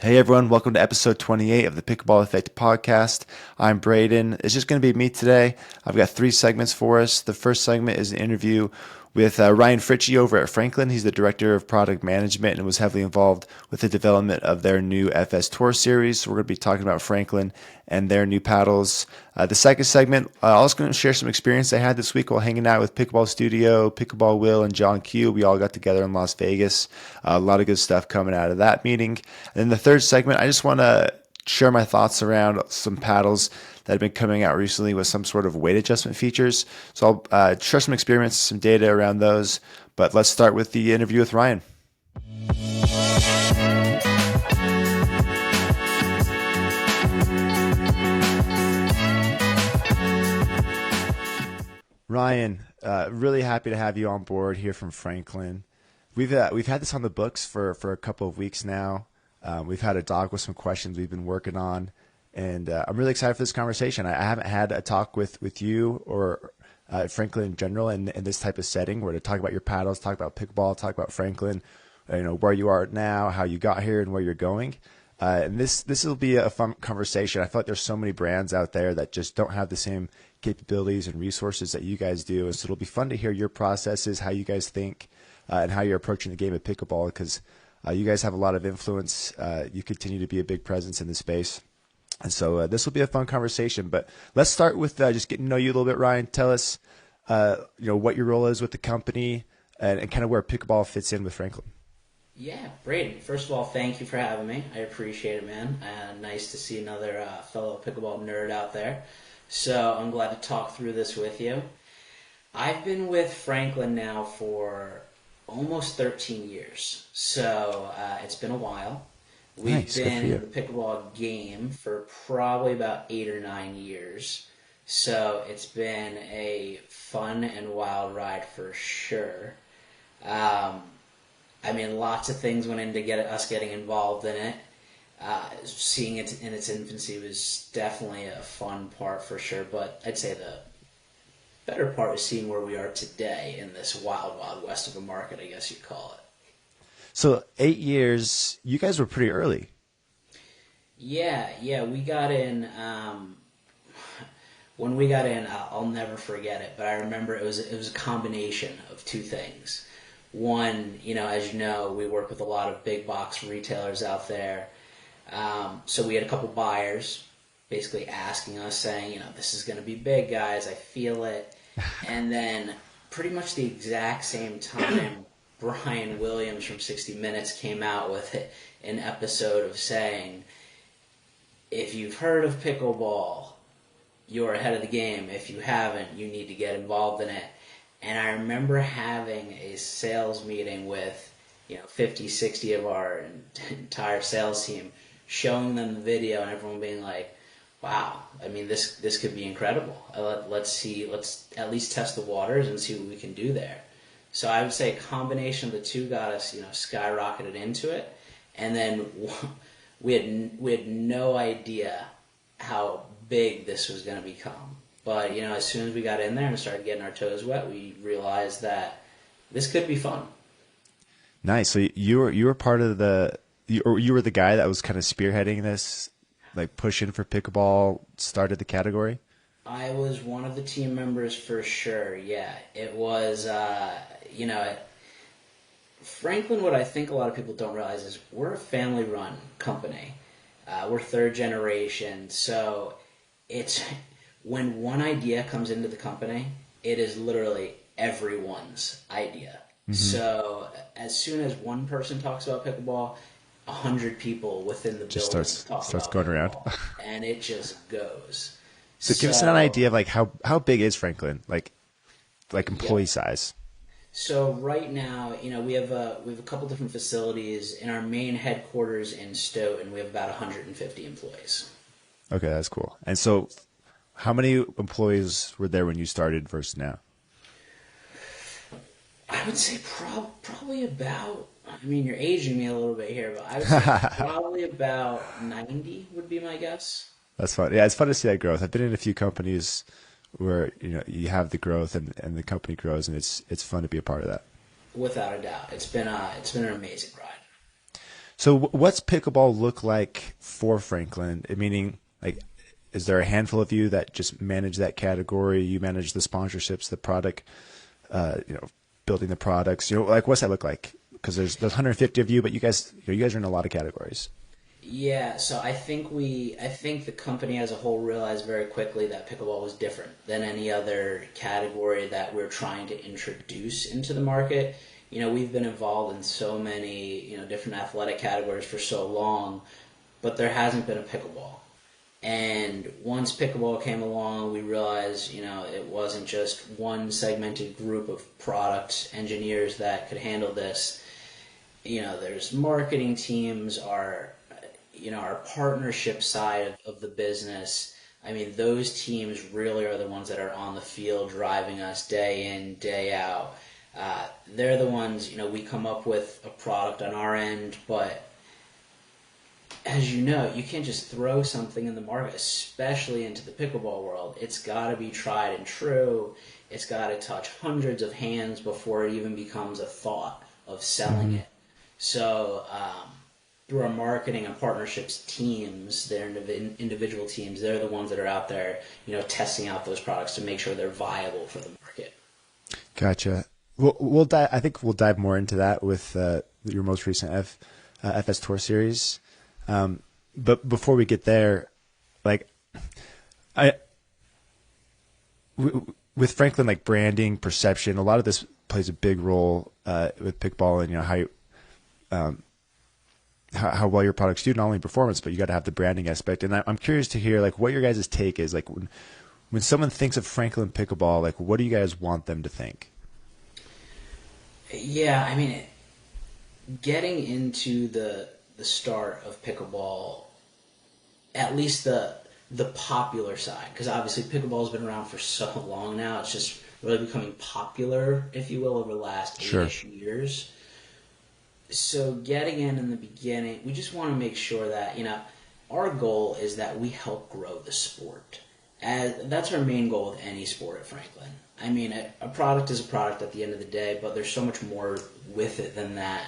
Hey everyone, welcome to episode 28 of the Pickleball Effect podcast. I'm Braden. It's just going to be me today. I've got three segments for us. The first segment is an interview with Ryan Fritchie over at Franklin. He's the director of product management and was heavily involved with the development of their new FS Tour series. So we're going to be talking about Franklin and their new paddles. The second segment, I was going to share some experience I had this week while hanging out with Pickleball Studio, Pickleball Will, and John Q. We all got together in Las Vegas. A lot of good stuff coming out of that meeting. And then the third segment, I just want to share my thoughts around some paddles that have been coming out recently with some sort of weight adjustment features. So I'll share some experiments, some data around those. But let's start with the interview with Ryan. Ryan, really happy to have you on board here from Franklin. We've had this on the books for a couple of weeks now. We've had a doc with some questions we've been working on, and I'm really excited for this conversation. I haven't had a talk with you or Franklin in general in this type of setting where to talk about your paddles, talk about pickleball, talk about Franklin, where you are now, how you got here, and where you're going. And this will be a fun conversation. I feel like there's so many brands out there that just don't have the same capabilities and resources that you guys do. And so it'll be fun to hear your processes, how you guys think, and how you're approaching the game of pickleball, because you guys have a lot of influence. You continue to be a big presence in the space. And so this will be a fun conversation. But let's start with just getting to know you a little bit, Ryan. Tell us what your role is with the company and kind of where pickleball fits in with Franklin. Yeah, Braden. First of all, thank you for having me. I appreciate it, man. Nice to see another fellow pickleball nerd out there. So I'm glad to talk through this with you. I've been with Franklin now for almost 13 years. So it's been a while. We've Nice, good for been you. in the pickleball game for probably about 8 or 9 years. So it's been a fun and wild ride for sure. Lots of things went into us getting involved in it. Seeing it in its infancy was definitely a fun part for sure, but I'd say the better part is seeing where we are today in this wild, wild west of a market, I guess you'd call it. So 8 years, you guys were pretty early. Yeah, we got in. When we got in, I'll never forget it, but I remember it was a combination of two things. One, as you know, we work with a lot of big box retailers out there. So we had a couple buyers basically asking us, saying, this is going to be big, guys. I feel it. And then pretty much the exact same time, Brian Williams from 60 Minutes came out with an episode of saying, if you've heard of pickleball, you're ahead of the game. If you haven't, you need to get involved in it. And I remember having a sales meeting with 50, 60 of our entire sales team, showing them the video and everyone being like, wow, this could be incredible. Let's at least test the waters and see what we can do there. So I would say a combination of the two got us, skyrocketed into it. And then we had no idea how big this was going to become. But, as soon as we got in there and started getting our toes wet, we realized that this could be fun. Nice. So you were part of you were the guy that was kind of spearheading this, like pushing for pickleball, started the category? I was one of the team members for sure, yeah. It was, Franklin, what I think a lot of people don't realize is we're a family-run company. We're third generation, so it's when one idea comes into the company, it is literally everyone's idea. Mm-hmm. So as soon as one person talks about pickleball, 100 people within the Just building starts going around, and it just goes. So give us an idea of like how big is Franklin, like employee size? So right now, we have a couple different facilities. In our main headquarters in Stoughton, we have about 150 employees. Okay, that's cool. And so, how many employees were there when you started versus now? I would say probably about. You're aging me a little bit here, but I would say probably about 90 would be my guess. That's fun. Yeah, it's fun to see that growth. I've been in a few companies where you have the growth and the company grows, and it's fun to be a part of that. Without a doubt, it's been an amazing ride. So what's pickleball look like for Franklin? Meaning, like, is there a handful of you that just manage that category? You manage the sponsorships, the product, you know, building the products. You know, like, what's that look like? Because there's 150 of you, but you guys are in a lot of categories. Yeah, so I think the company as a whole realized very quickly that pickleball was different than any other category that we're trying to introduce into the market. You know, we've been involved in so many, you know, different athletic categories for so long, but there hasn't been a pickleball. And once pickleball came along, we realized, you know, it wasn't just one segmented group of product engineers that could handle this. You know, there's marketing teams, our partnership side of the business. I mean, those teams really are the ones that are on the field driving us day in, day out. They're the ones, you know, we come up with a product on our end, but as you know, you can't just throw something in the market, especially into the pickleball world. It's got to be tried and true. It's got to touch hundreds of hands before it even becomes a thought of selling it. So, through our marketing and partnerships teams, their individual teams, they're the ones that are out there, you know, testing out those products to make sure they're viable for the market. Gotcha. We'll dive. I think we'll dive more into that with your most recent FS Tour series. But before we get there, like, I with Franklin, like branding, perception, a lot of this plays a big role with Pickball, and you know how well your products do, not only performance, but you got to have the branding aspect. And I'm curious to hear like what your guys' take is, like when someone thinks of Franklin Pickleball, like what do you guys want them to think? Yeah, I mean, getting into the start of pickleball, at least the popular side, because obviously pickleball's been around for so long now. It's just really becoming popular, if you will, over the last Sure. 8-ish years. So getting in the beginning, we just want to make sure that, you know, our goal is that we help grow the sport. And that's our main goal with any sport at Franklin. I mean, a product is a product at the end of the day, but there's so much more with it than that.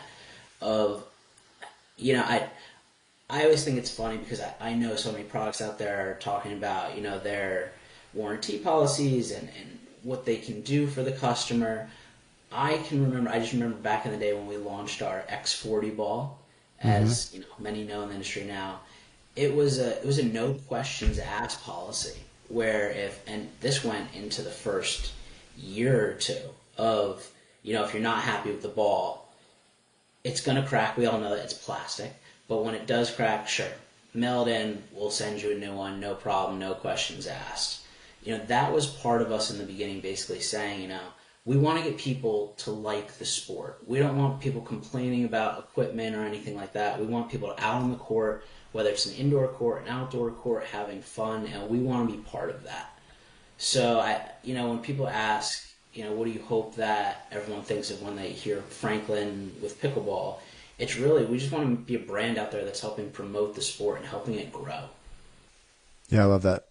Of, you know, I always think it's funny because I know so many products out there are talking about, you know, their warranty policies and what they can do for the customer. I just remember back in the day when we launched our X40 ball, as you know, many know in the industry now. It was a no questions asked policy where and this went into the first year or two of, you know, if you're not happy with the ball, it's gonna crack. We all know that it's plastic, but when it does crack, sure, mail it in. We'll send you a new one, no problem, no questions asked. You know, that was part of us in the beginning, basically saying, you know, we want to get people to like the sport. We don't want people complaining about equipment or anything like that. We want people out on the court, whether it's an indoor court, an outdoor court, having fun, and we want to be part of that. So, when people ask, you know, what do you hope that everyone thinks of when they hear Franklin with pickleball? It's really, we just want to be a brand out there that's helping promote the sport and helping it grow. Yeah, I love that.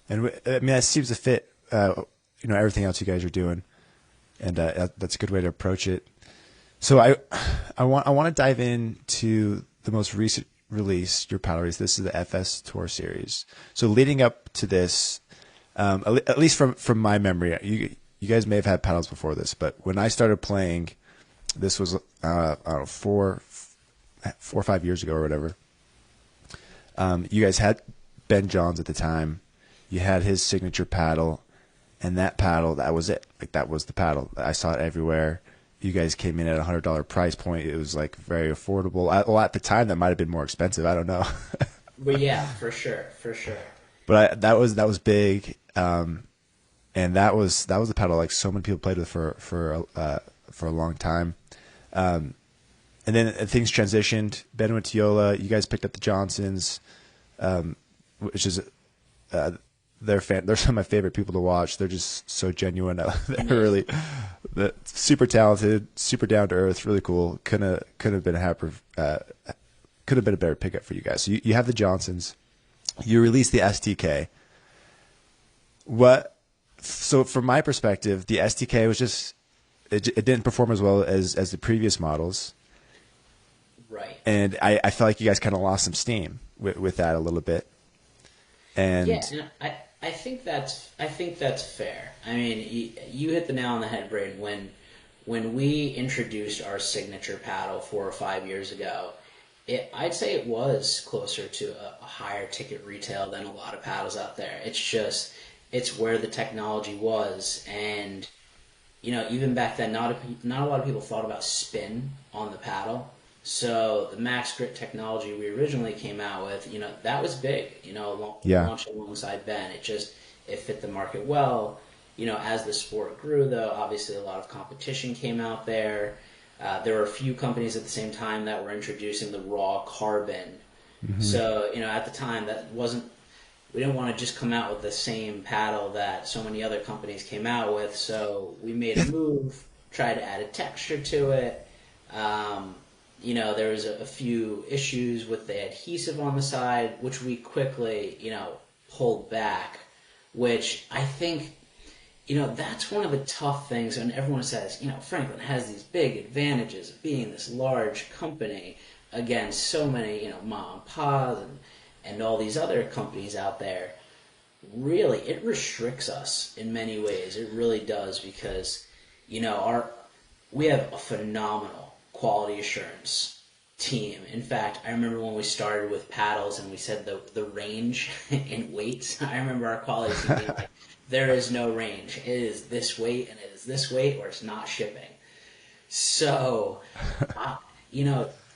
And I mean, that seems to fit, everything else you guys are doing. And that's a good way to approach it. So I want to dive into the most recent release, your paddle release. This is the FS Tour series. So leading up to this, at least from my memory, you guys may have had paddles before this, but when I started playing, this was I don't know, 4 or 5 years ago or whatever. You guys had Ben Johns at the time. You had his signature paddle. And that paddle, that was it. Like, that was the paddle. I saw it everywhere. You guys came in at a $100 price point. It was, like, very affordable. Well, at the time, that might have been more expensive. I don't know. But yeah, for sure. But that was big. And that was the paddle, like, so many people played with for a long time. And then things transitioned. Ben went to Yola. You guys picked up the Johnsons, which is they're some of my favorite people to watch. They're just so genuine. They're super talented, super down to earth, really cool. Couldn't have been a better pickup for you guys. So you have the Johnsons. You release the STK. So from my perspective, the STK was just it didn't perform as well as the previous models. Right. and I felt like you guys kind of lost some steam with that a little bit. Yeah, And and I think that's fair. I mean, you hit the nail on the head, Braden. When we introduced our signature paddle 4 or 5 years ago, I'd say it was closer to a higher ticket retail than a lot of paddles out there. It's where the technology was, and even back then, not a lot of people thought about spin on the paddle. So the max grip technology we originally came out with, that was big. yeah, Launched alongside Ben. It fit the market well. As the sport grew, though, obviously a lot of competition came out there. There were a few companies at the same time that were introducing the raw carbon. So at the time, that wasn't. We didn't want to just come out with the same paddle that so many other companies came out with. So we made a move, tried to add a texture to it. There was a few issues with the adhesive on the side, which we quickly, pulled back, which I think, that's one of the tough things. And everyone says, Franklin has these big advantages of being this large company against so many, mom and pa's and all these other companies out there. Really, it restricts us in many ways. It really does because, we have a phenomenal quality assurance team. In fact, I remember when we started with paddles and we said the range in weights. I remember our quality team being like, there is no range. It is this weight and it is this weight or it's not shipping. So,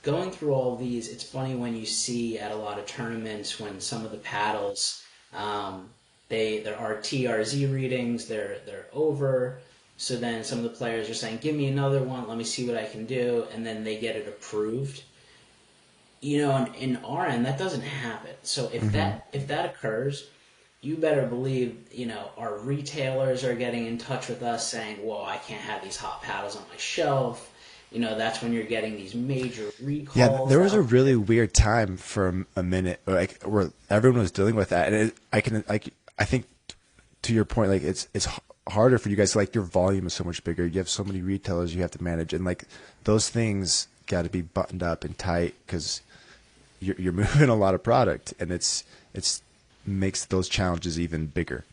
going through all of these, it's funny when you see at a lot of tournaments when some of the paddles, there are TRZ readings, they're over. So then some of the players are saying, give me another one, let me see what I can do, and then they get it approved. And in our end, that doesn't happen. So if that occurs, you better believe, our retailers are getting in touch with us saying, whoa, I can't have these hot paddles on my shelf. That's when you're getting these major recalls. yeah, there was a really weird time for a minute, like where everyone was dealing with that, and I think to your point, like it's harder for you guys. Like your volume is so much bigger. You have so many retailers you have to manage, and like those things got to be buttoned up and tight because you're moving a lot of product, and it's makes those challenges even bigger.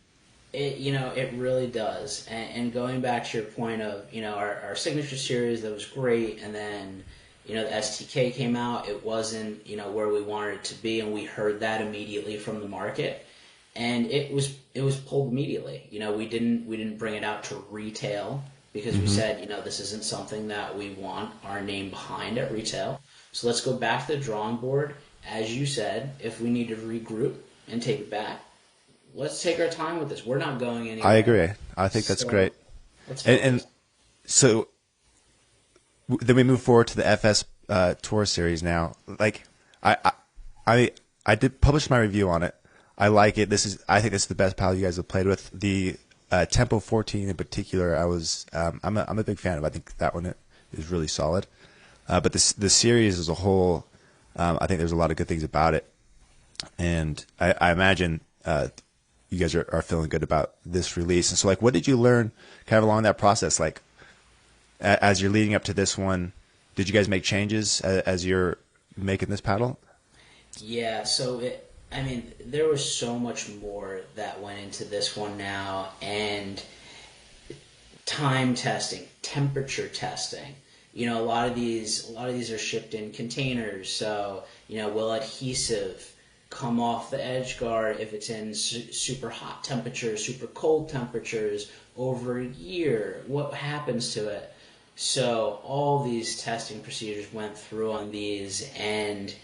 It really does. And going back to your point of, our signature series, that was great. And then, the STK came out. It wasn't, where we wanted it to be. And we heard that immediately from the market. And it was pulled immediately. We didn't bring it out to retail because we said, this isn't something that we want our name behind at retail. So let's go back to the drawing board. As you said, if we need to regroup and take it back, let's take our time with this. We're not going anywhere. I agree. I think that's great. And so then we move forward to the FS Tour Series now. Like I did publish my review on it. I like it. I think this is the best paddle you guys have played with. The Tempo 14 in particular, I'm a big fan of. I think that one is really solid. But the series as a whole, I think there's a lot of good things about it. And I imagine you guys are feeling good about this release. And so, like, what did you learn kind of along that process? Like, as you're leading up to this one, did you guys make changes as you're making this paddle? Yeah, so there was so much more that went into this one now, and time testing, temperature testing. A lot of these are shipped in containers, so will adhesive come off the edge guard if it's in super hot temperatures, super cold temperatures over a year? What happens to it? So all these testing procedures went through on these, and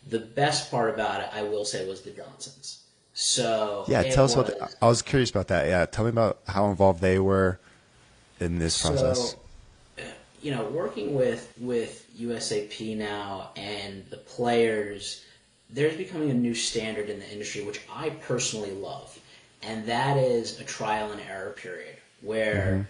the best part about it, I will say, was the Johnsons. So yeah, tell us about. I was curious about that. Yeah, tell me about how involved they were in this process. Working with USAP now and the players, there's becoming a new standard in the industry, which I personally love, and that is a trial and error period where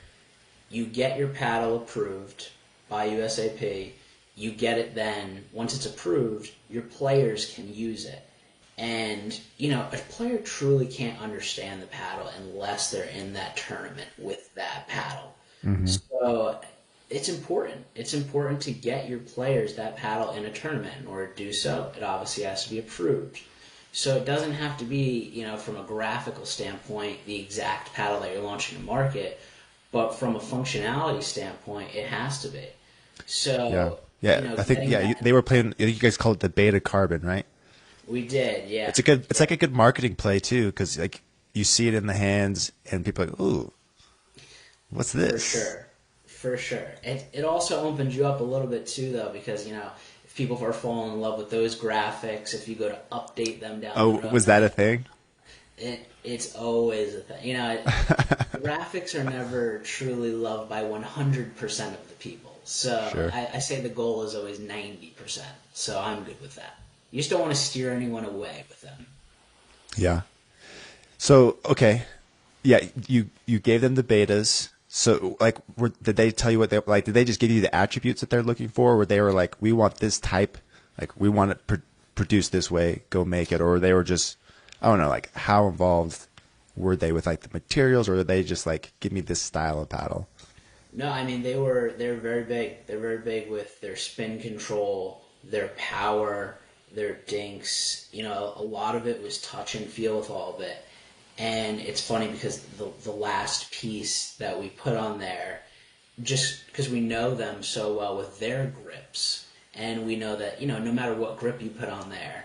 you get your paddle approved by USAP. You get it then. Once it's approved, your players can use it. And, a player truly can't understand the paddle unless they're in that tournament with that paddle. So it's important. It's important to get your players that paddle in a tournament. In order to do so, it obviously has to be approved. So it doesn't have to be, from a graphical standpoint, the exact paddle that you're launching to market, but from a functionality standpoint, it has to be. Yeah. So, Yeah. I think, yeah, that, they were playing, you guys call it the beta carbon, right? we did, yeah. It's like a good marketing play too, because like you see it in the hands and people are like, ooh, what's For this? sure. For sure. It also opens you up a little bit too, though, because, if people are falling in love with those graphics, if you go to update them down Oh, the road, was that a thing? it's always a thing. Graphics are never truly loved by 100% of the people. So Sure. I say the goal is always 90%. So I'm good with that. You just don't want to steer anyone away with them. Yeah. So, okay. Yeah, you gave them the betas. So, like, did they tell you what they like? Did they just give you the attributes that they're looking for? Or they were like, we want this type, like, we want it produced this way, go make it? Or they were just, I don't know, like, how involved were they with like the materials, or were they just like, give me this style of paddle? No, I mean they're very big. They're very big with their spin control, their power, their dinks. A lot of it was touch and feel with all of it. And it's funny because the last piece that we put on there, just because we know them so well with their grips, and we know that no matter what grip you put on there,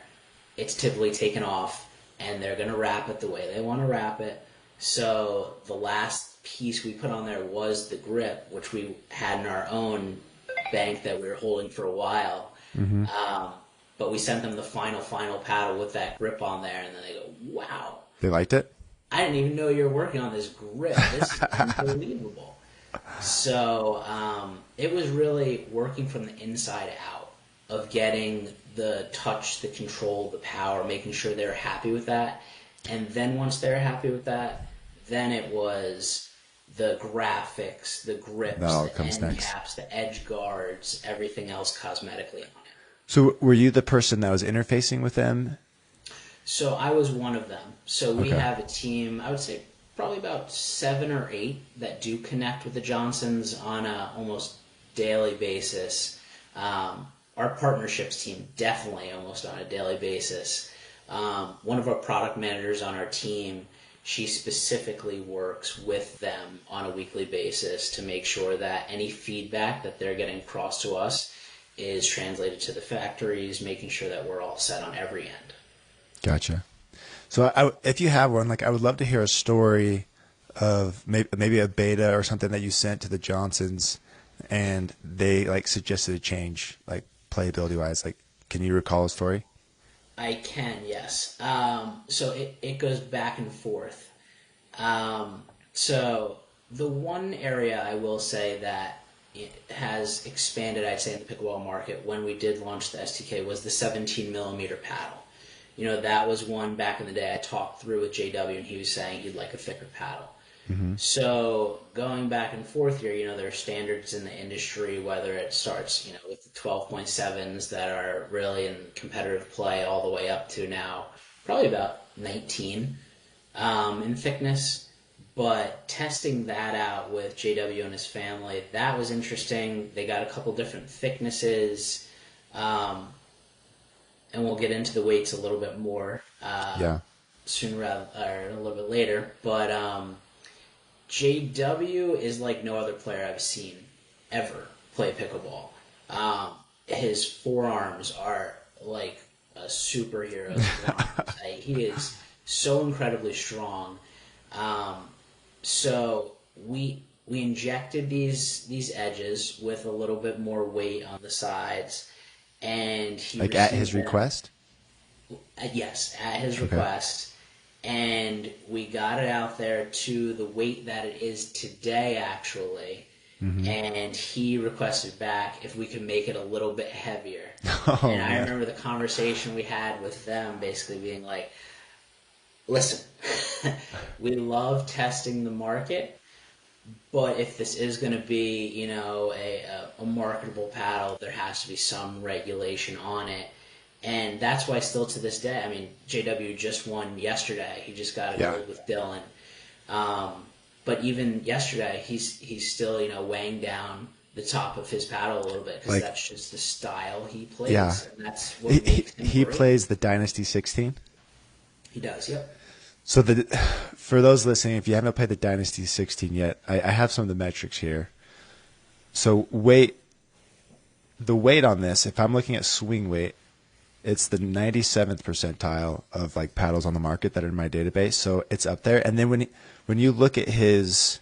it's typically taken off, and they're gonna wrap it the way they want to wrap it. So the last piece we put on there was the grip, which we had in our own bank that we were holding for a while. But we sent them the final paddle with that grip on there, and then they go, "Wow, They liked it? I didn't even know you were working on this grip. This is unbelievable." So it was really working from the inside out of getting the touch, the control, the power, making sure they were happy with that. And then once they're happy with that, then it was the graphics, the grips, That all the comes end next. caps, the edge guards, everything else cosmetically on it. So, were you the person that was interfacing with them? So I was one of them. So we Okay. have a team, I would say probably about 7 or 8 that do connect with the Johnsons on a almost daily basis. Our partnerships team definitely almost on a daily basis. One of our product managers on our team, she specifically works with them on a weekly basis to make sure that any feedback that they're getting across to us is translated to the factories, making sure that we're all set on every end. Gotcha. So, if you have one, like, I would love to hear a story of maybe a beta or something that you sent to the Johnsons, and they like suggested a change, like playability wise. Like, can you recall a story? I can, yes. So it goes back and forth. So the one area I will say that it has expanded, I'd say, in the pickleball market when we did launch the STK was the 17 millimeter paddle. That was one back in the day I talked through with JW, and he was saying he'd like a thicker paddle. So going back and forth here, there are standards in the industry, whether it starts, with the 12.7s that are really in competitive play all the way up to now probably about 19 in thickness. But testing that out with JW and his family, that was interesting. They got a couple different thicknesses, and we'll get into the weights a little bit more Yeah. sooner rather or a little bit later. But JW is like no other player I've seen ever play pickleball. His forearms are like a superhero's forearms. He is so incredibly strong. So we injected these edges with a little bit more weight on the sides, and he Like at his received them. request? Yes, at his Okay. request. And we got it out there to the weight that it is today, actually. And he requested back if we could make it a little bit heavier. Oh, and I man. remember the conversation we had with them basically being like, listen, we love testing the market, but if this is going to be, a marketable paddle, there has to be some regulation on it. And that's why still to this day, I mean, JW just won yesterday. He just got a Yeah. gold with Dylan. But even yesterday, he's still, weighing down the top of his paddle a little bit because Like, that's just the style he yeah, plays, and that's he, what he, makes him he great. plays the Dynasty 16. He does, yep. So for those listening, if you haven't played the Dynasty 16 yet, I have some of the metrics here. So the weight on this, if I'm looking at swing weight, it's the 97th percentile of like paddles on the market that are in my database. So it's up there. And then when you look at his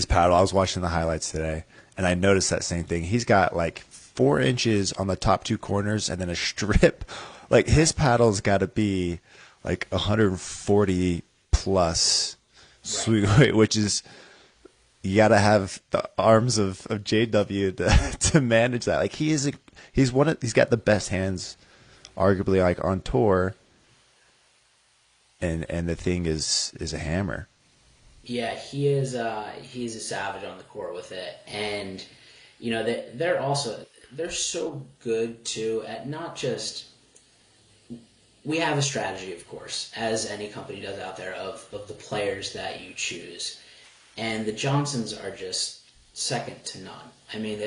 paddle, I was watching the highlights today, and I noticed that same thing. He's got like 4 inches on the top two corners, and then a strip. Like his paddle's got to be like 140 plus swing weight, which is you got to have the arms of JW to manage that. Like he's got the best hands, arguably like on tour, and the thing is a hammer. Yeah, he is. He's a savage on the court with it, and they're so good too at not just. We have a strategy, of course, as any company does out there, of the players that you choose, and the Johnsons are just second to none. I mean,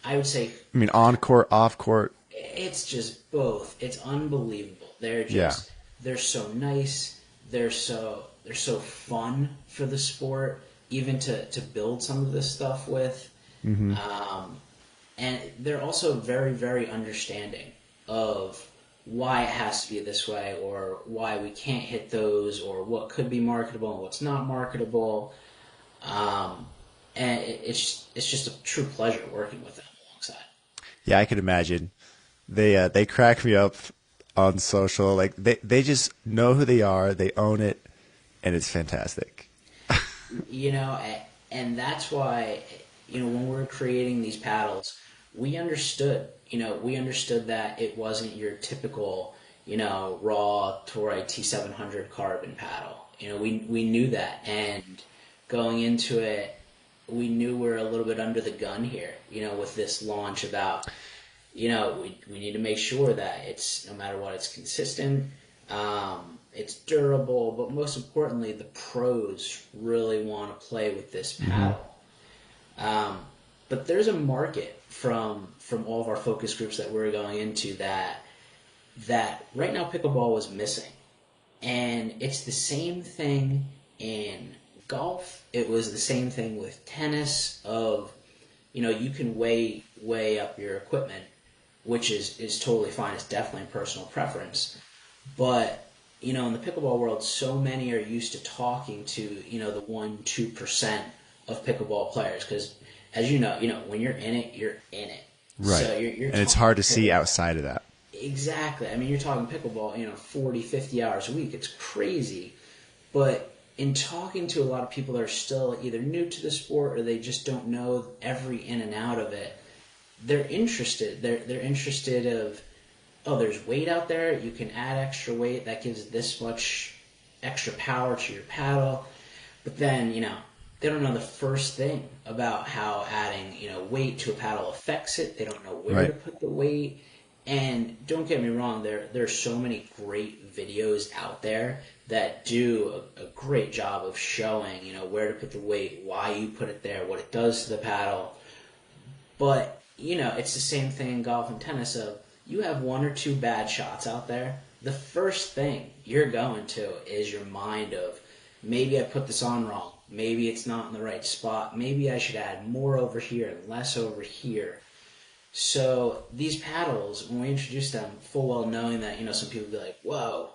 I would say. I mean, on court, off court. It's just both. It's unbelievable. Yeah. They're so nice. They're so fun for the sport, even to build some of this stuff with. Mm-hmm. And they're also very, very understanding of why it has to be this way, or why we can't hit those, or what could be marketable and what's not marketable. And it's just a true pleasure working with them alongside. Yeah, I can imagine. They crack me up on social. Like they just know who they are. They own it, and it's fantastic. And that's why, when we're creating these paddles, we understood that it wasn't your typical, raw Toray T700 carbon paddle. We knew that, and going into it, we knew we were a little bit under the gun here, with this launch about, we need to make sure that it's, no matter what, it's consistent, it's durable, but most importantly, the pros really want to play with this paddle. But there's a market from all of our focus groups that we're going into that right now pickleball was missing. And it's the same thing in golf. It was the same thing with tennis of, you can weigh up your equipment, which is totally fine. It's definitely personal preference. But, in the pickleball world, so many are used to talking to, the 1-2% of pickleball players. Because, as you know, when you're in it, you're in it. Right. So you're and it's hard to see outside of that. Exactly. I mean, you're talking pickleball, 40, 50 hours a week. It's crazy. But in talking to a lot of people that are still either new to the sport or they just don't know every in and out of it, they're interested. They're interested of, oh, there's weight out there. You can add extra weight. That gives this much extra power to your paddle. But then, they don't know the first thing about how adding, weight to a paddle affects it. They don't know where to put the weight. And don't get me wrong, there's so many great videos out there that do a great job of showing, where to put the weight, why you put it there, what it does to the paddle. But, it's the same thing in golf and tennis of, you have one or two bad shots out there, the first thing you're going to is your mind of, maybe I put this on wrong, maybe it's not in the right spot, maybe I should add more over here and less over here. So these paddles, when we introduced them, full well knowing that, some people would be like, whoa,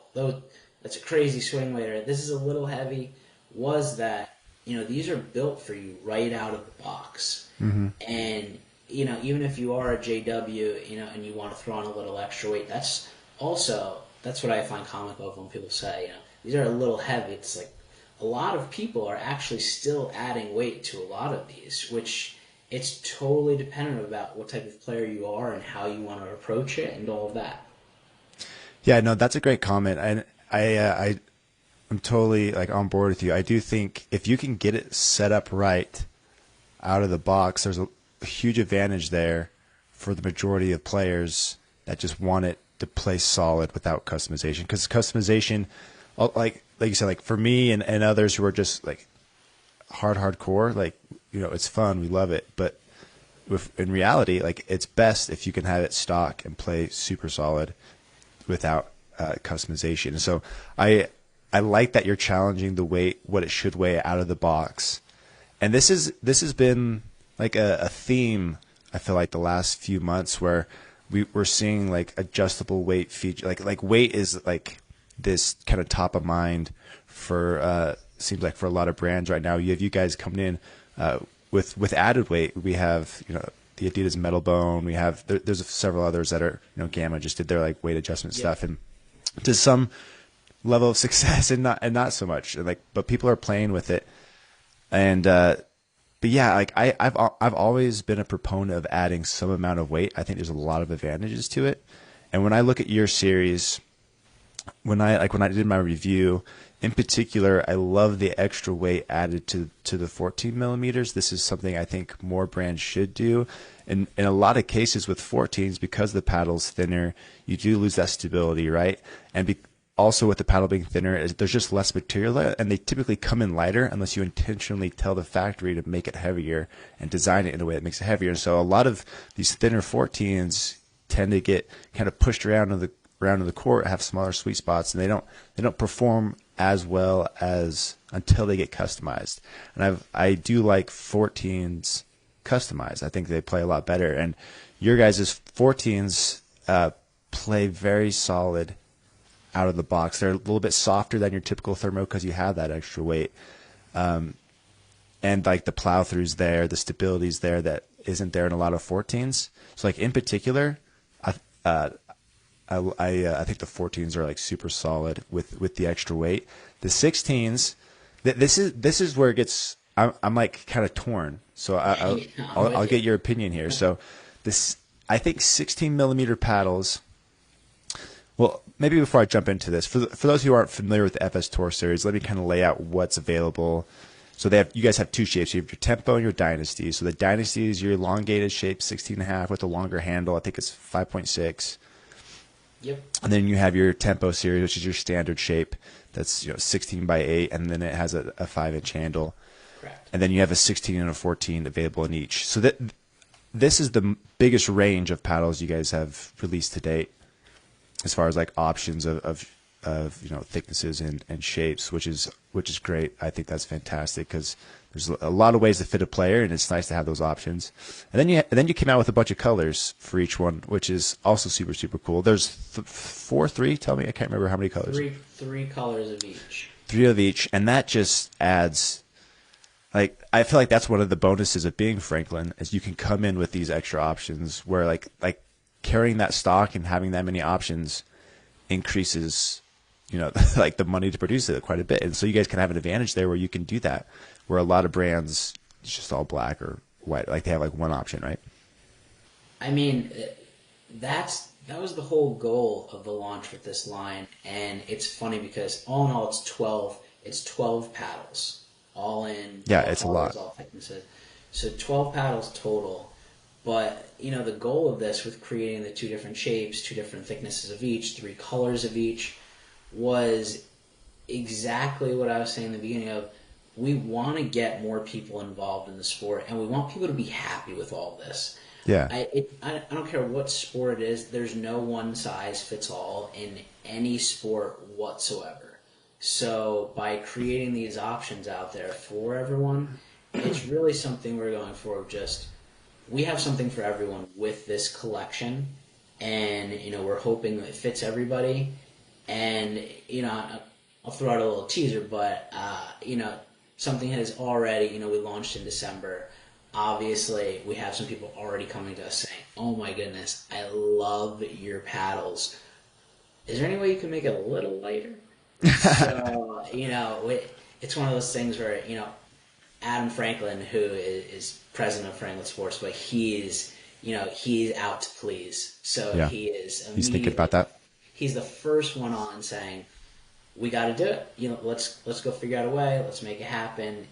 that's a crazy swing weight, or this is a little heavy, was that, these are built for you right out of the box. Mm-hmm. And, even if you are a JW, and you want to throw on a little extra weight, that's what I find comical of when people say, these are a little heavy. It's like a lot of people are actually still adding weight to a lot of these, which it's totally dependent about what type of player you are and how you want to approach it and all of that. Yeah, no, that's a great comment. And I'm totally like on board with you. I do think if you can get it set up right out of the box, there's a huge advantage there for the majority of players that just want it to play solid without customization. Because customization, like you said, like for me and others who are just like, hardcore, like, it's fun, we love it, but in reality, like, it's best if you can have it stock and play super solid without customization. And so I like that you're challenging the weight, what it should weigh out of the box. And this has been like a theme, I feel like, the last few months, where we're seeing like adjustable weight feature, like weight is like this kind of top of mind for seems like for a lot of brands right now. You guys coming in with added weight. We have the Adidas Metal Bone. We have there's several others that are Gamma just did their like weight adjustment stuff, and to some level of success and not so much. But people are playing with it, and but yeah, like I've always been a proponent of adding some amount of weight. I think there's a lot of advantages to it, and when I look at your series, when I did my review, in particular, I love the extra weight added to the 14 millimeters. This is something I think more brands should do. And in a lot of cases with 14s, because the paddle's thinner, you do lose that stability, right? And also with the paddle being thinner, there's just less material there, and they typically come in lighter unless you intentionally tell the factory to make it heavier and design it in a way that makes it heavier. And so a lot of these thinner 14s tend to get kind of pushed around in the court, have smaller sweet spots, and they don't perform as well as until they get customized. And I do like 14s customized. I think they play a lot better. And your guys' 14s play very solid out of the box. They're a little bit softer than your typical thermo because you have that extra weight. And like the plow throughs there, the stability's there that isn't there in a lot of 14s. So like in particular, I think the 14s are like super solid with the extra weight. The 16s, this is where it gets. I'm like kind of torn. So I'll get your opinion here. So I think 16 millimeter paddles. Well, maybe before I jump into this, for those who aren't familiar with the FS Tour series, let me kind of lay out what's available. So you guys have two shapes. You have your Tempo and your Dynasty. So the Dynasty is your elongated shape, 16.5 with a longer handle. I think it's 5.6. Yep. And then you have your Tempo series, which is your standard shape. That's 16 by 8, and then it has a 5-inch handle. Correct. And then you have a 16 and a 14 available in each. So this is the biggest range of paddles you guys have released to date, as far as like options of thicknesses and shapes, which is great. I think that's fantastic because there's a lot of ways to fit a player, and it's nice to have those options. And then you came out with a bunch of colors for each one, which is also super, super cool. There's three. Tell me, I can't remember how many colors. Three colors of each. 3 of each, and that just adds. Like, I feel like that's one of the bonuses of being Franklin, is you can come in with these extra options where like carrying that stock and having that many options increases, like the money to produce it quite a bit. And so you guys can have an advantage there where you can do that, where a lot of brands, it's just all black or white. Like they have like one option, right? I mean, that was the whole goal of the launch with this line. And it's funny because all in all, it's 12 paddles, all in. Yeah, all it's colors, a lot. all thicknesses. So 12 paddles total. But, the goal of this with creating the 2 different shapes, 2 different thicknesses of each, 3 colors of each, was exactly what I was saying in the beginning of, we want to get more people involved in the sport, and we want people to be happy with all this. Yeah. I don't care what sport it is. There's no one size fits all in any sport whatsoever. So by creating these options out there for everyone, it's really something we're going for. Just, we have something for everyone with this collection, and we're hoping it fits everybody. And I'll throw out a little teaser, but something has already, we launched in December. Obviously, we have some people already coming to us saying, "Oh my goodness, I love your paddles. Is there any way you can make it a little lighter?" So it's one of those things where Adam Franklin, who is president of Franklin Sports, but he's out to please. So yeah. He's thinking about that. He's the first one on saying, "We got to do it. Let's go figure out a way. Let's make it happen."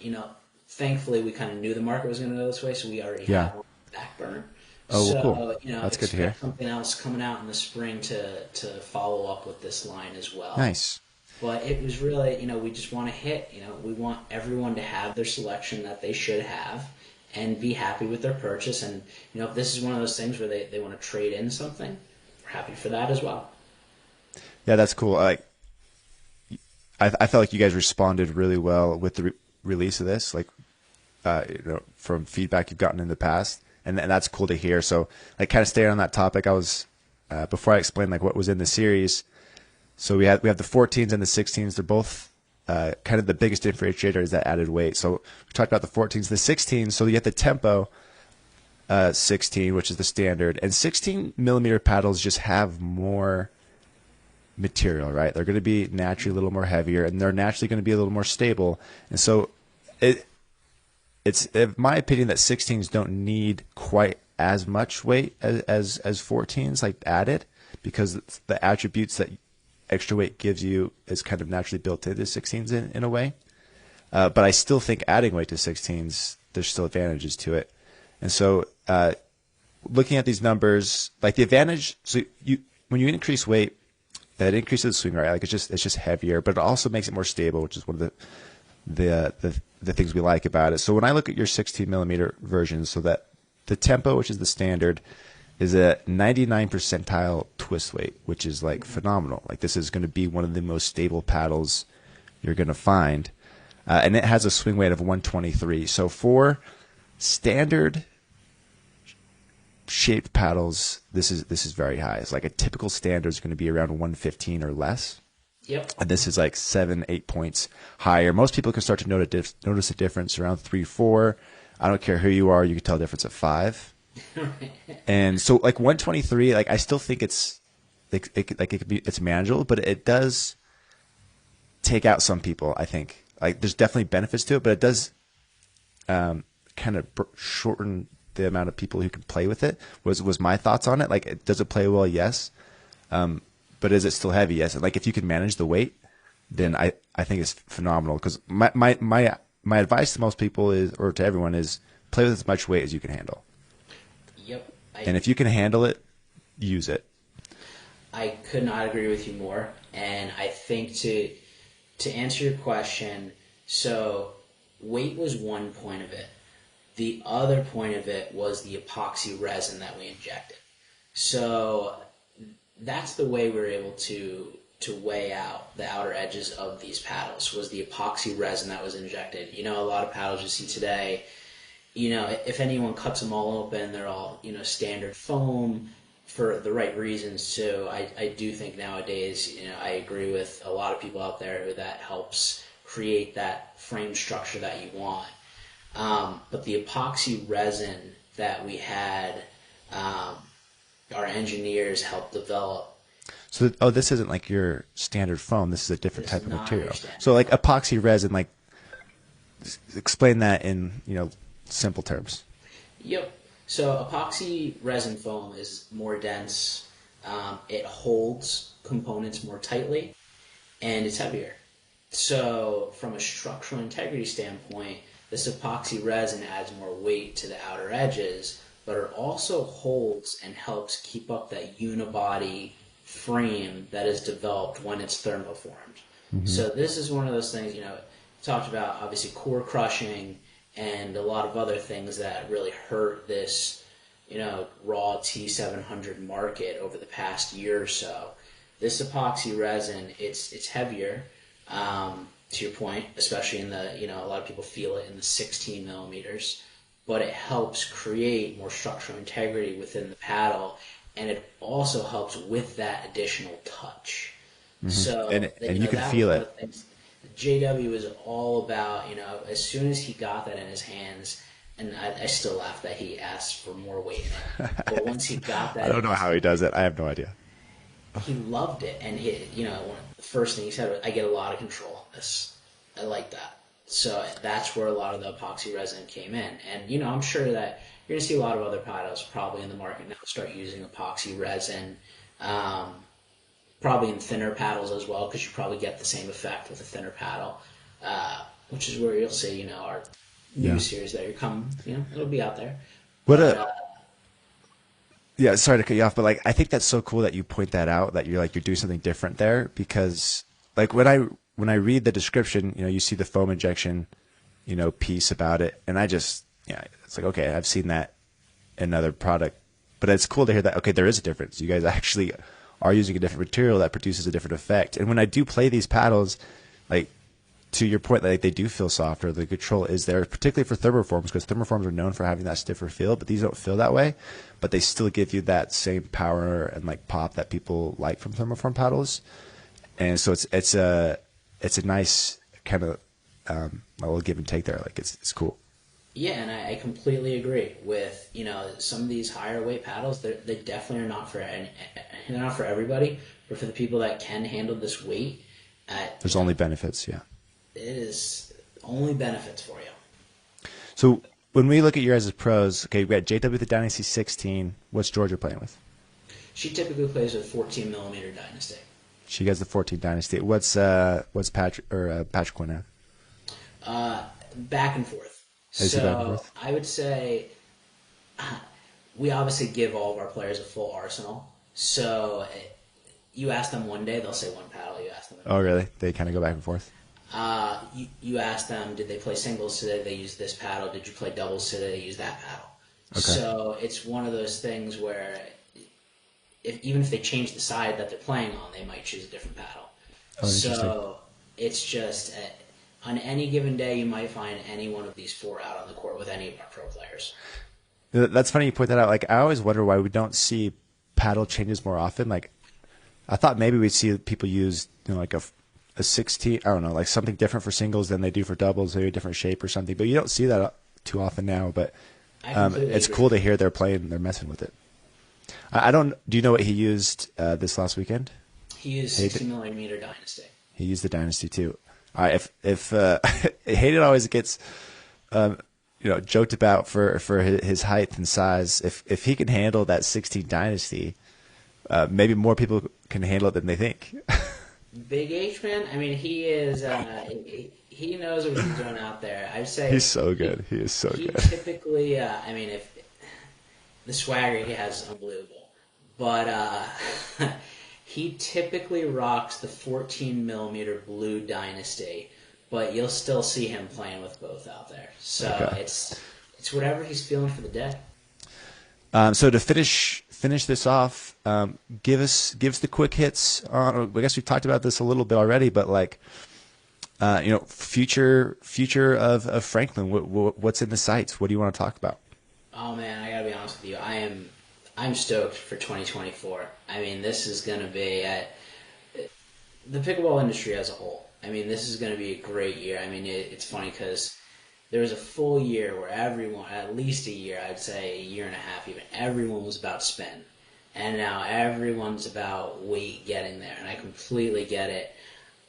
Thankfully, we kind of knew the market was going to go this way, so we already have one on the back burner. Oh, well, cool. That's good to hear. Something else coming out in the spring to follow up with this line as well. Nice. But it was really, we just want to hit, we want everyone to have their selection that they should have and be happy with their purchase. And, if this is one of those things where they want to trade in something, we're happy for that as well. Yeah, that's cool. I felt like you guys responded really well with the release of this, like from feedback you've gotten in the past, and that's cool to hear. So, like, kind of staying on that topic, I was before I explained like what was in the series. So we have the 14s and the 16s. They're both kind of the biggest differentiator is that added weight. So we talked about the 14s, the 16s. So you have the Tempo 16, which is the standard, and 16 millimeter paddles just have more material, right? They're going to be naturally a little more heavier, and they're naturally going to be a little more stable. And so it's in my opinion that 16s don't need quite as much weight as 14s like added, because the attributes that extra weight gives you is kind of naturally built into 16s in a way. But I still think adding weight to 16s, there's still advantages to it. And so looking at these numbers, like the advantage, so when you increase weight, that increases the swing rate. Like it's just heavier, but it also makes it more stable, which is one of the things we like about it. So when I look at your 16 millimeter version, so that the Tempo, which is the standard, is a 99 percentile twist weight, which is like phenomenal. Like this is going to be one of the most stable paddles you're going to find, and it has a swing weight of 123. So for standard shaped paddles, this is very high. It's like a typical standard is going to be around 115 or less. Yep. And this is like 7-8 points higher. Most people can start to notice a difference around 3-4. I don't care who you are, you can tell a difference at 5. And so like 123, like I still think it's it's manageable, but it does take out some people. I think like there's definitely benefits to it, but it does kind of shorten the amount of people who can play with it. Was my thoughts on it. Like, does it play well? Yes. But is it still heavy? Yes. And like if you can manage the weight, then I think it's phenomenal. Because my advice to most people is, or to everyone is, play with as much weight as you can handle. Yep. And if you can handle it, use it. I could not agree with you more. And I think to answer your question, so weight was one point of it. The other point of it was the epoxy resin that we injected. So that's the way we were able to weigh out the outer edges of these paddles, was the epoxy resin that was injected. A lot of paddles you see today, if anyone cuts them all open, they're all, standard foam for the right reasons too. I do think nowadays, I agree with a lot of people out there that helps create that frame structure that you want. But the epoxy resin that we had, our engineers helped develop. So, this isn't like your standard foam. This is a different type of material. So, like epoxy resin, like explain that in simple terms. Yep. So, epoxy resin foam is more dense. It holds components more tightly, and it's heavier. So, from a structural integrity standpoint, this epoxy resin adds more weight to the outer edges, but it also holds and helps keep up that unibody frame that is developed when it's thermoformed. Mm-hmm. So this is one of those things, talked about obviously core crushing and a lot of other things that really hurt this, raw T700 market over the past year or so. This epoxy resin, it's heavier, to your point, especially in the, a lot of people feel it in the 16 millimeters, but it helps create more structural integrity within the paddle, and it also helps with that additional touch. Mm-hmm. So, and you can feel it. JW is all about, as soon as he got that in his hands, and I still laugh that he asked for more weight in it, but once he got that, I don't know how he does it. I have no idea. He loved it, and the first thing he said was, "I get a lot of control. I like that." So that's where a lot of the epoxy resin came in, and I'm sure that you're going to see a lot of other paddles probably in the market now start using epoxy resin, probably in thinner paddles as well, because you probably get the same effect with a thinner paddle, which is where you'll see our new series that you're coming. It'll be out there. Yeah, sorry to cut you off, but I think that's so cool that you point that out, that you're doing something different there, because like when I read the description, you see the foam injection, piece about it, and it's like, okay, I've seen that in another product, but it's cool to hear that, okay, there is a difference. You guys actually are using a different material that produces a different effect. And when I do play these paddles, like, to your point, like, they do feel softer. The control is there, particularly for thermoforms, because thermoforms are known for having that stiffer feel, but these don't feel that way. But they still give you that same power and like pop that people like from thermoform paddles. And so it's a nice kind of a little give and take there. Like, it's cool. Yeah, and I completely agree with, some of these higher weight paddles. They definitely are not they're not for everybody, but for the people that can handle this weight, There's only benefits, yeah. it is only benefits for you. So when we look at you guys as pros, okay, we got JW with the Dynasty 16. What's Georgia playing with? She typically plays with 14 millimeter Dynasty. She has the 14 Dynasty. What's Patrick Quinn have? Back and forth. Is he back and forth? I would say we obviously give all of our players a full arsenal. So you ask them one day, they'll say one paddle. You ask them. Oh, really? They kind of go back and forth? You ask them, did they play singles today? They use this paddle. Did you play doubles today? They use that paddle. Okay. So it's one of those things where even if they change the side that they're playing on, they might choose a different paddle. Oh, so it's just on any given day, you might find any one of these four out on the court with any of our pro players. That's funny you point that out. Like, I always wonder why we don't see paddle changes more often. Like, I thought maybe we'd see people use like a 16, I don't know, like something different for singles than they do for doubles, maybe a different shape or something. But you don't see that too often now. But it's cool to hear they're messing with it. I don't. Do you know what he used this last weekend? He used 60 millimeter Dynasty. He used the Dynasty too. All right, if Hayden always gets joked about for his height and size. If he can handle that 16 Dynasty, maybe more people can handle it than they think. Big H man, I mean, he is. He knows what he's doing out there. I'd say he's so good. He is so good. Typically, I mean, if the swagger he has is unbelievable, but he typically rocks the 14 millimeter blue Dynasty, but you'll still see him playing with both out there. So it's whatever he's feeling for the day. So to finish this off, give us the quick hits. I guess we've talked about this a little bit already, but like, future of Franklin. What's in the sights? What do you want to talk about? Oh man, I gotta be honest with you. I'm stoked for 2024. I mean, this is gonna be the pickleball industry as a whole. I mean, this is gonna be a great year. I mean, it's funny because there was a full year where everyone, at least a year, I'd say a year and a half even, everyone was about spin. And now everyone's about weight getting there, and I completely get it.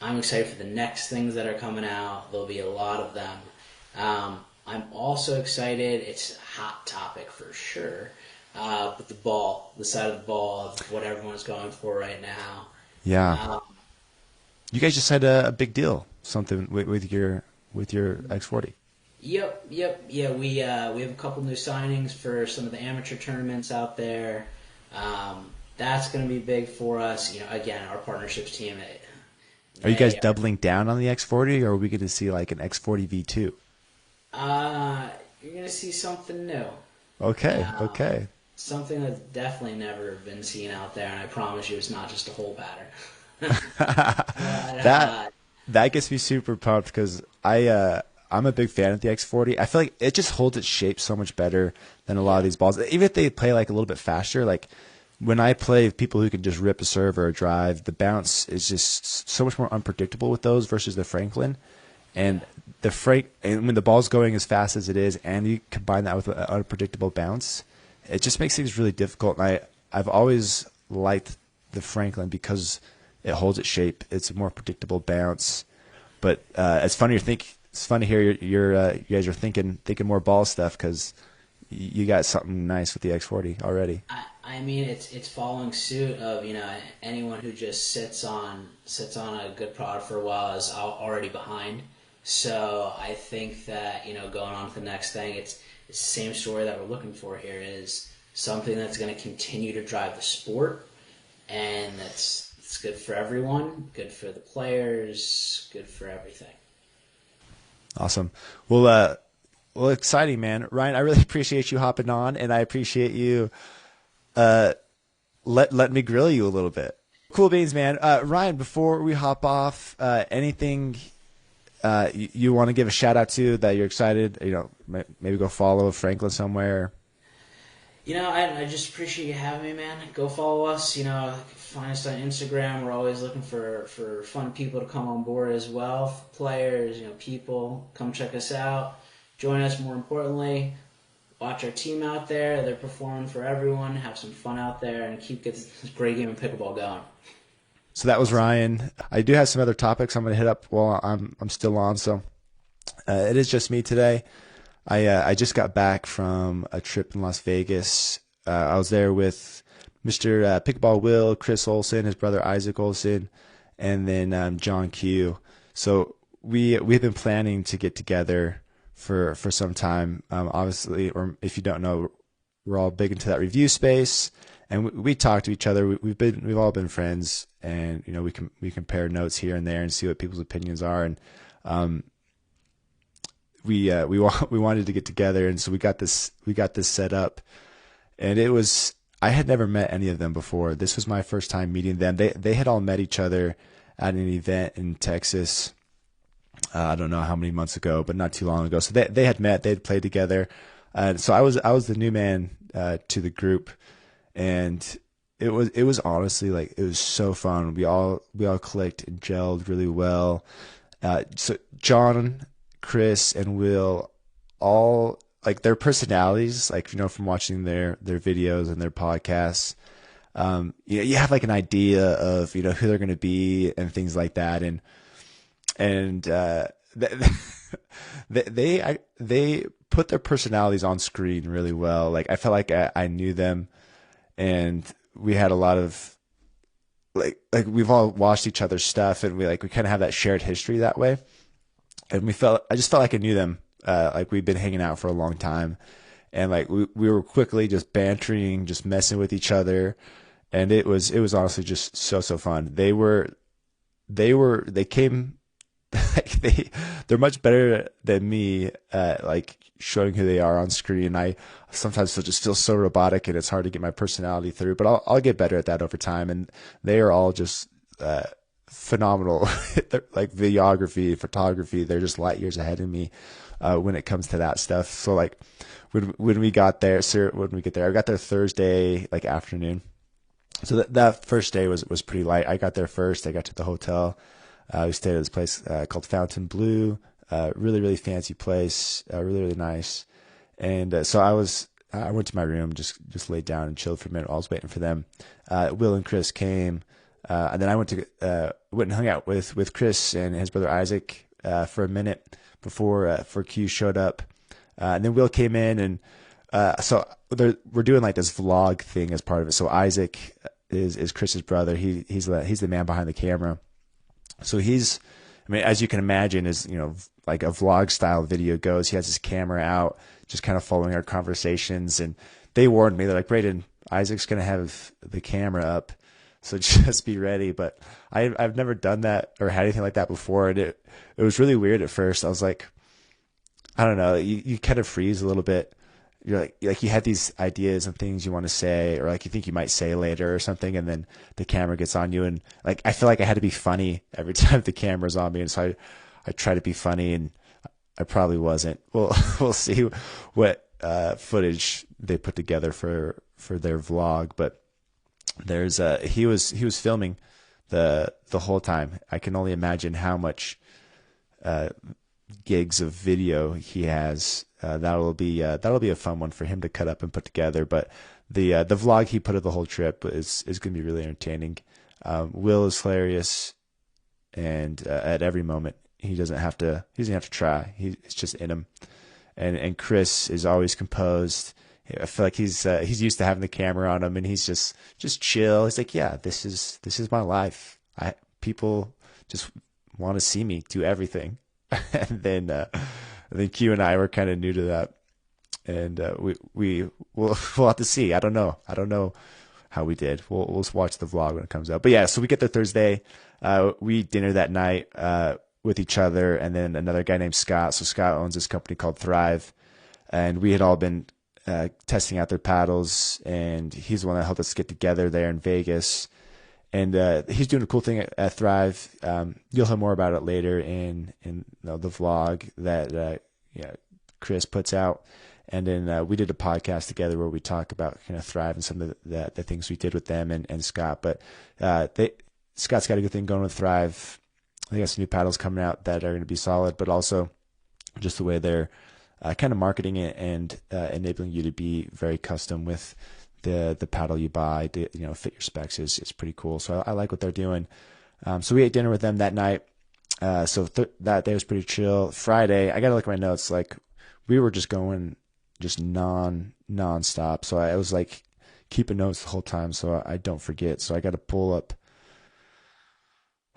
I'm excited for the next things that are coming out. There'll be a lot of them. I'm also excited, it's a hot topic for sure, with the side of the ball of what everyone's going for right now. Yeah. You guys just had a big deal, something with your X40. Yep. Yeah, we have a couple new signings for some of the amateur tournaments out there. That's going to be big for us. Again, our partnerships team. Are you guys doubling down on the X40, or are we going to see like an X40 V2? You're going to see something new. Okay. Something that's definitely never been seen out there, and I promise you, it's not just a hole batter. That gets me super pumped because I'm a big fan of the X40. I feel like it just holds its shape so much better than a lot of these balls. Even if they play like a little bit faster, like when I play people who can just rip a serve or a drive, the bounce is just so much more unpredictable with those versus the Franklin. And and when the ball's going as fast as it is, and you combine that with an unpredictable bounce, it just makes things really difficult. And I've always liked the Franklin because it holds its shape. It's a more predictable bounce. But it's fun to hear you guys are thinking more ball stuff because you got something nice with the X40 already. I mean, it's following suit of anyone who just sits on a good product for a while is already behind. So I think that going on to the next thing, it's the same story that we're looking for here is something that's going to continue to drive the sport, and it's good for everyone, good for the players, good for everything. Awesome. Well, exciting, man. Ryan, I really appreciate you hopping on, and I appreciate you let me grill you a little bit. Cool beans, man. Ryan, before we hop off, anything you want to give a shout out to that you're excited? Maybe go follow Franklin somewhere. I just appreciate you having me, man. Go follow us. Find us on Instagram. We're always looking for fun people to come on board as well. Players, people, come check us out. Join us, more importantly. Watch our team out there. They're performing for everyone. Have some fun out there and keep this great game of pickleball going. So that was Ryan. I do have some other topics I'm going to hit up while I'm still on. So it is just me today. I just got back from a trip in Las Vegas. I was there with Mr. Pickleball Will, Chris Olson, his brother Isaac Olson, and then John Kew. So we've been planning to get together for some time. Obviously, or if you don't know, we're all big into that review space, and we talk to each other. We've all been friends, and we compare notes here and there and see what people's opinions are. And we wanted to get together, and so we got this set up, and I had never met any of them before. This was my first time meeting them. They had all met each other at an event in Texas. I don't know how many months ago, but not too long ago. So they had met, they had played together. So I was the new man to the group, and it was honestly like it was so fun. We all clicked and gelled really well. So John, Chris, and Will, all like their personalities, like from watching their videos and their podcasts. You have like an idea of who they're going to be and things like that, and they put their personalities on screen really well. Like I felt like I knew them, and we had a lot of like we've all watched each other's stuff, and we kind of have that shared history that way. And I just felt like I knew them. Like we'd been hanging out for a long time, and like we were quickly just bantering, just messing with each other, and it was honestly just so fun. They came like they're much better than me at like showing who they are on screen. I sometimes just feel so robotic, and it's hard to get my personality through, but I'll get better at that over time. And they are all just phenomenal. Like videography, photography, they're just light years ahead of me when it comes to that stuff. So like when we get there, I got there Thursday like afternoon. So that first day was pretty light. I got there first. I got to the hotel. We stayed at this place called Fountain Blue. Really, really fancy place. Really, really nice. And so I went to my room, just laid down and chilled for a minute while I was waiting for them. Will and Chris came. And then I went and hung out with Chris and his brother Isaac for a minute before Q showed up. And then Will came in, and so we're doing like this vlog thing as part of it. So Isaac is Chris's brother. He's the man behind the camera. So as you can imagine, is like a vlog style video goes. He has his camera out, just kind of following our conversations. And they warned me, they're like, Braden, Isaac's gonna have the camera up, so just be ready. But I've never done that or had anything like that before, and it was really weird at first. I was like, I don't know, you kind of freeze a little bit. You're like you had these ideas and things you want to say, or like you think you might say later or something, and then the camera gets on you, and like I feel like I had to be funny every time the camera's on me, and so I try to be funny, and I probably wasn't. We'll see what footage they put together for their vlog, but he was filming the whole time. I can only imagine how much gigs of video he has. That'll be a fun one for him to cut up and put together. But the vlog he put of the whole trip is going to be really entertaining. Will is hilarious, and at every moment he doesn't have to try. It's just in him. And Chris is always composed. I feel like he's used to having the camera on him, and he's just chill. He's like, yeah, this is my life. People just want to see me do everything. And then Q and I were kind of new to that, and we'll have to see. I don't know how we did. We'll watch the vlog when it comes out. But yeah, so we get there Thursday. We eat dinner that night with each other, and then another guy named Scott. So Scott owns this company called Thrive, and we had all been testing out their paddles, and he's the one that helped us get together there in Vegas. And he's doing a cool thing at Thrive. You'll hear more about it later in the vlog that Chris puts out. And then we did a podcast together where we talk about Thrive and some of the things we did with them and Scott. But Scott's got a good thing going with Thrive. They got some new paddles coming out that are going to be solid, but also just the way they're kind of marketing it and enabling you to be very custom with the paddle you buy to fit your specs is pretty cool. So I like what they're doing. So we ate dinner with them that night. So that day was pretty chill. Friday, I got to look at my notes. Like we were just going non-stop. So I was like keeping notes the whole time so I don't forget. So I got to pull up.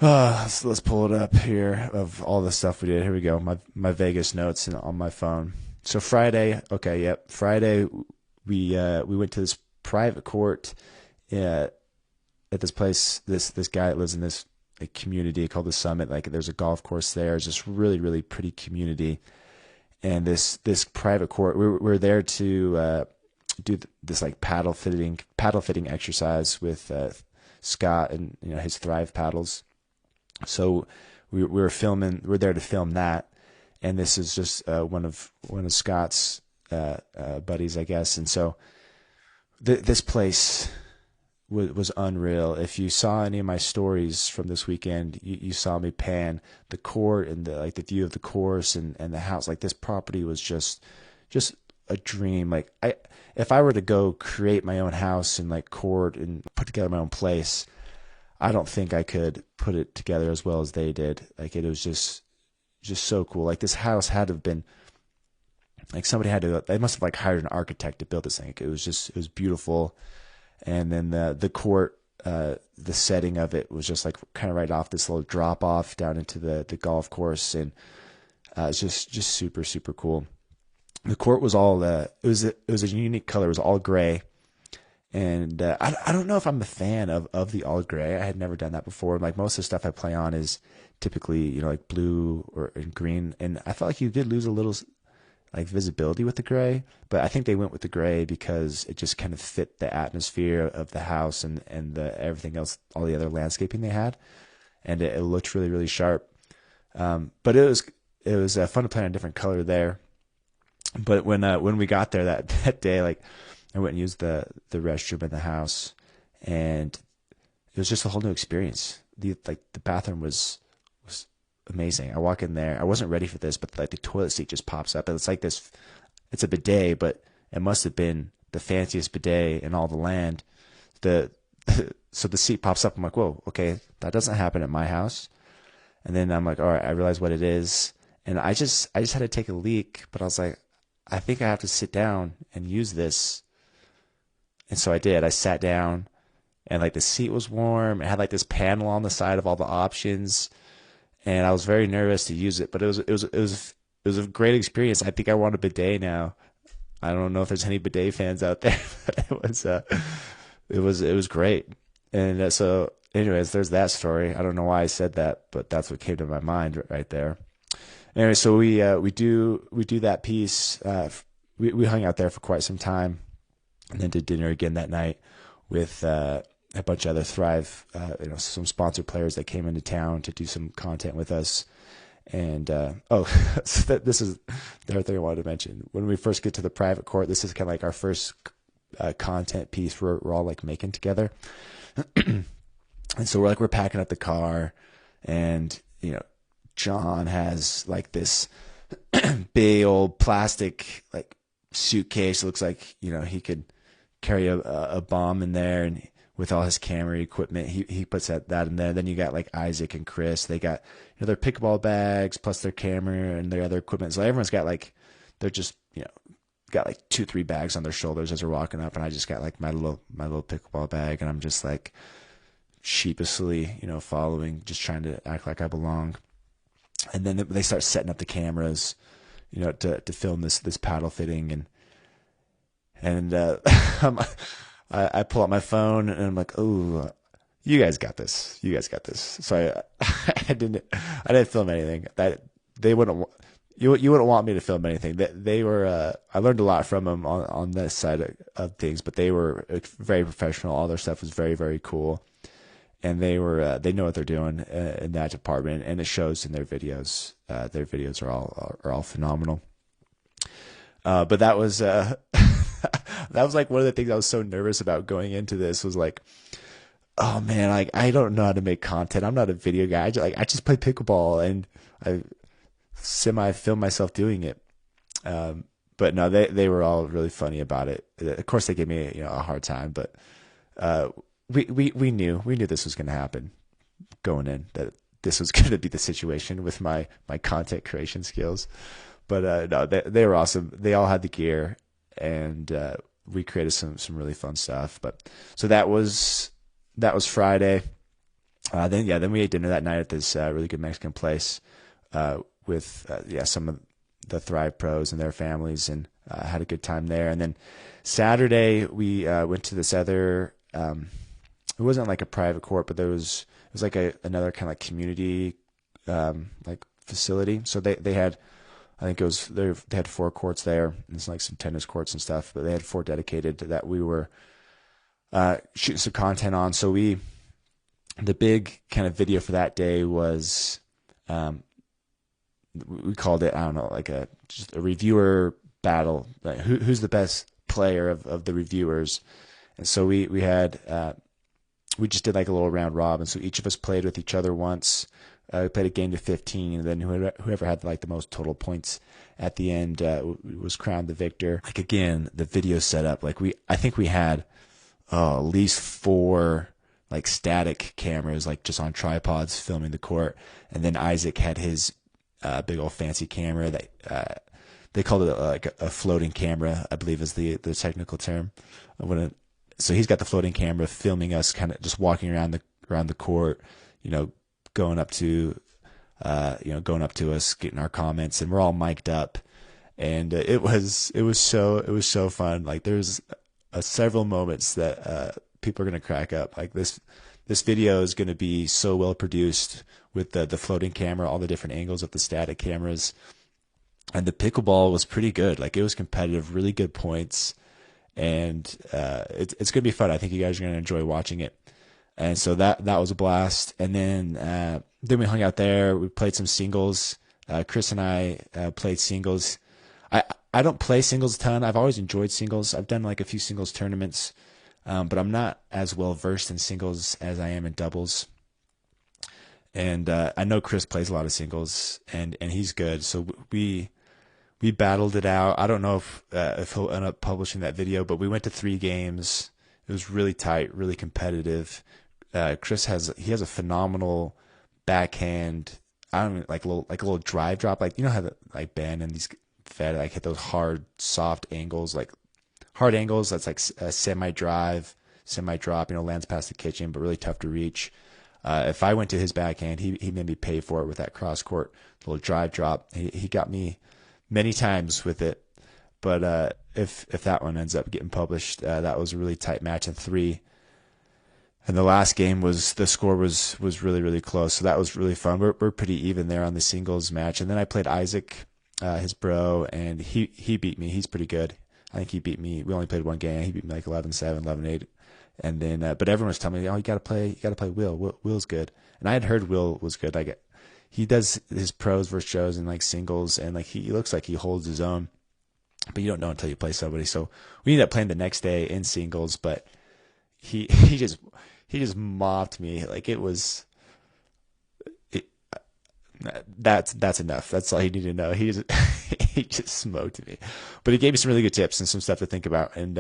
So let's pull it up here of all the stuff we did. Here we go. My Vegas notes on my phone. So Friday, okay, yep. Friday we went to this private court at this place. This guy that lives in this community called the Summit. Like there's a golf course there. It's just really, really pretty community. And this private court, we're there to do this like paddle fitting exercise with Scott and his Thrive paddles. So we're there to film that, and this is just one of Scott's buddies, I guess. And so this place was unreal. If you saw any of my stories from this weekend, you saw me pan the court and the view of the course and the house. Like this property was just a dream. Like if I were to go create my own house and like court and put together my own place, I don't think I could put it together as well as they did. Like it was just so cool. Like this house had to have been like they must have like hired an architect to build this thing. It was beautiful. And then the court, the setting of it was just like kind of right off this little drop off down into the golf course. And it's just super, super cool. The court was all, it was a unique color. It was all gray. And I don't know if I'm a fan of the all gray. I had never done that before. Like most of the stuff I play on is typically, like blue or green. And I felt like you did lose a little like visibility with the gray, but I think they went with the gray because it just kind of fit the atmosphere of the house and everything else, all the other landscaping they had. And it looked really, really sharp. But it was fun to play on a different color there. But when we got there that day, like I went and used the restroom in the house, and it was just a whole new experience. The bathroom was amazing. I walk in there. I wasn't ready for this, but like the toilet seat just pops up, and it's like this. It's a bidet, but it must have been the fanciest bidet in all the land. So the seat pops up. I'm like, whoa, okay, that doesn't happen at my house. And then I'm like, all right, I realize what it is, and I just had to take a leak, but I was like, I think I have to sit down and use this. And so I did. I sat down, and like the seat was warm. It had like this panel on the side of all the options, and I was very nervous to use it. But it was a great experience. I think I want a bidet now. I don't know if there's any bidet fans out there, but it was great. And so, anyways, there's that story. I don't know why I said that, but that's what came to my mind right there. Anyway, so we do that piece. We hung out there for quite some time, and then did dinner again that night with a bunch of other Thrive, some sponsored players that came into town to do some content with us. And so this is the other thing I wanted to mention. When we first get to the private court, this is kind of like our first content piece we're all like making together. And so we're packing up the car, and John has like this big old plastic like suitcase. It looks like he could carry a bomb in there, and with all his camera equipment, he puts that in there. Then you got like Isaac and Chris. They got their pickleball bags plus their camera and their other equipment. So everyone's got like they're just got like 2-3 bags on their shoulders as they're walking up, and I just got like my little pickleball bag, and I'm just like sheepishly following, just trying to act like I belong. And then they start setting up the cameras, to film this paddle fitting, and I pull out my phone and I'm like, oh, you guys got this. You guys got this. So I didn't film anything. That they wouldn't. You wouldn't want me to film anything. They were. I learned a lot from them on this side of things, but they were very professional. All their stuff was very, very cool, and they know what they're doing in that department, and it shows in their videos. Their videos are all phenomenal. But that was that was like one of the things I was so nervous about going into this was like, oh man, like I don't know how to make content. I'm not a video guy. I just play pickleball and I semi film myself doing it. But no, they were all really funny about it. Of course, they gave me a hard time, but we knew this was going to happen going in, that this was going to be the situation with my content creation skills. But no, they were awesome. They all had the gear, and we created some really fun stuff. But so that was Friday. Then we ate dinner that night at this really good Mexican place with some of the Thrive pros and their families, and had a good time there. And then Saturday we went to this other. It wasn't like a private court, but it was like another kind of like community like facility. So they had. I think they had 4 courts there. It's like some tennis courts and stuff, but they had 4 dedicated that we were shooting some content on. So the big kind of video for that day was, we called it, I don't know, like just a reviewer battle. Like who's the best player of the reviewers? And so we just did like a little round robin. So each of us played with each other once. We played a game to 15, and then whoever had like the most total points at the end was crowned the victor. Like again, the video setup, like I think we had at least 4 like static cameras, like just on tripods filming the court, and then Isaac had his big old fancy camera that they called it like a floating camera, I believe is the technical term. So he's got the floating camera filming us, kind of just walking around the court, going up to us, getting our comments, and we're all mic'd up, and it was so fun. Like there's several moments that people are gonna crack up. Like this video is gonna be so well produced with the floating camera, all the different angles of the static cameras, and the pickleball was pretty good. Like it was competitive, really good points, and it's gonna be fun. I think you guys are gonna enjoy watching it. And so that was a blast. And then we hung out there. We played some singles. Chris and I played singles. I don't play singles a ton. I've always enjoyed singles. I've done like a few singles tournaments, but I'm not as well versed in singles as I am in doubles. And I know Chris plays a lot of singles, and he's good. So we battled it out. I don't know if he'll end up publishing that video, but we went to 3 games. It was really tight, really competitive. Chris has a phenomenal backhand. I don't know, like a little drive drop, like how like Ben and these Fed like hit those hard soft angles, like hard angles. That's like a semi drive, semi drop. Lands past the kitchen, but really tough to reach. If I went to his backhand, he made me pay for it with that cross court little drive drop. He got me many times with it. But if that one ends up getting published, that was a really tight match in 3. And the last game the score was really, really close. So that was really fun. We're pretty even there on the singles match. And then I played Isaac, his bro, and he beat me. He's pretty good. I think he beat me. We only played 1 game. He beat me like 11-7, 11-8. And then, but everyone was telling me, oh, you gotta play Will. Will's good. And I had heard Will was good. Like he does his pros versus shows and like singles, and like he looks like he holds his own. But you don't know until you play somebody. So we ended up playing the next day in singles, but he just mopped me. Like that's enough. That's all you need to know. He just smoked me. But he gave me some really good tips and some stuff to think about. And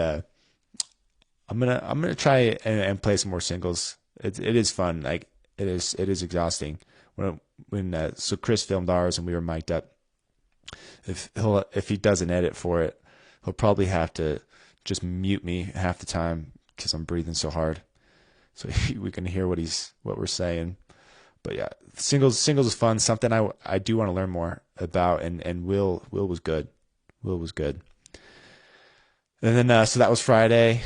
I'm gonna try and play some more singles. It is fun. Like it is exhausting. So Chris filmed ours and we were mic'd up. If he does an edit for it, he'll probably have to just mute me half the time because I'm breathing so hard, so we can hear what we're saying. But yeah, singles is fun. Something I do want to learn more about. And Will was good. Will was good. And then so that was Friday.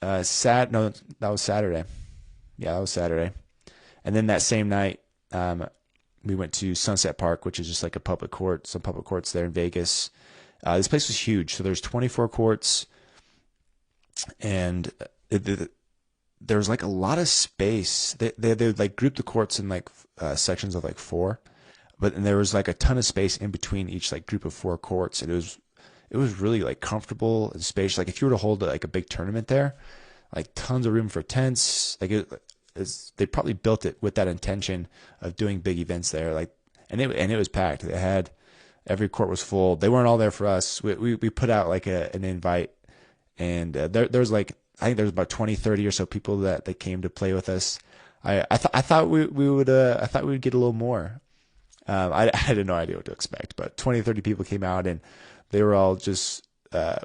No, that was Saturday. Yeah, that was Saturday. And then that same night, we went to Sunset Park, which is just like a public court, some public courts there in Vegas. This place was huge. So there's 24 courts, and there was like a lot of space. They would like group the courts in like sections of like four, but and there was like a ton of space in between each like group of four courts, and it was really like comfortable and spacious. Like if you were to hold like a big tournament there, like tons of room for tents. Like they probably built it with that intention of doing big events there. Like and it was packed. They had every court was full. They weren't all there for us. We put out like an invite, and there was like I think there was about 20, 30 or so people that came to play with us. I thought we would I thought we would get a little more. I had no idea what to expect, but 20, 30 people came out, and they were all just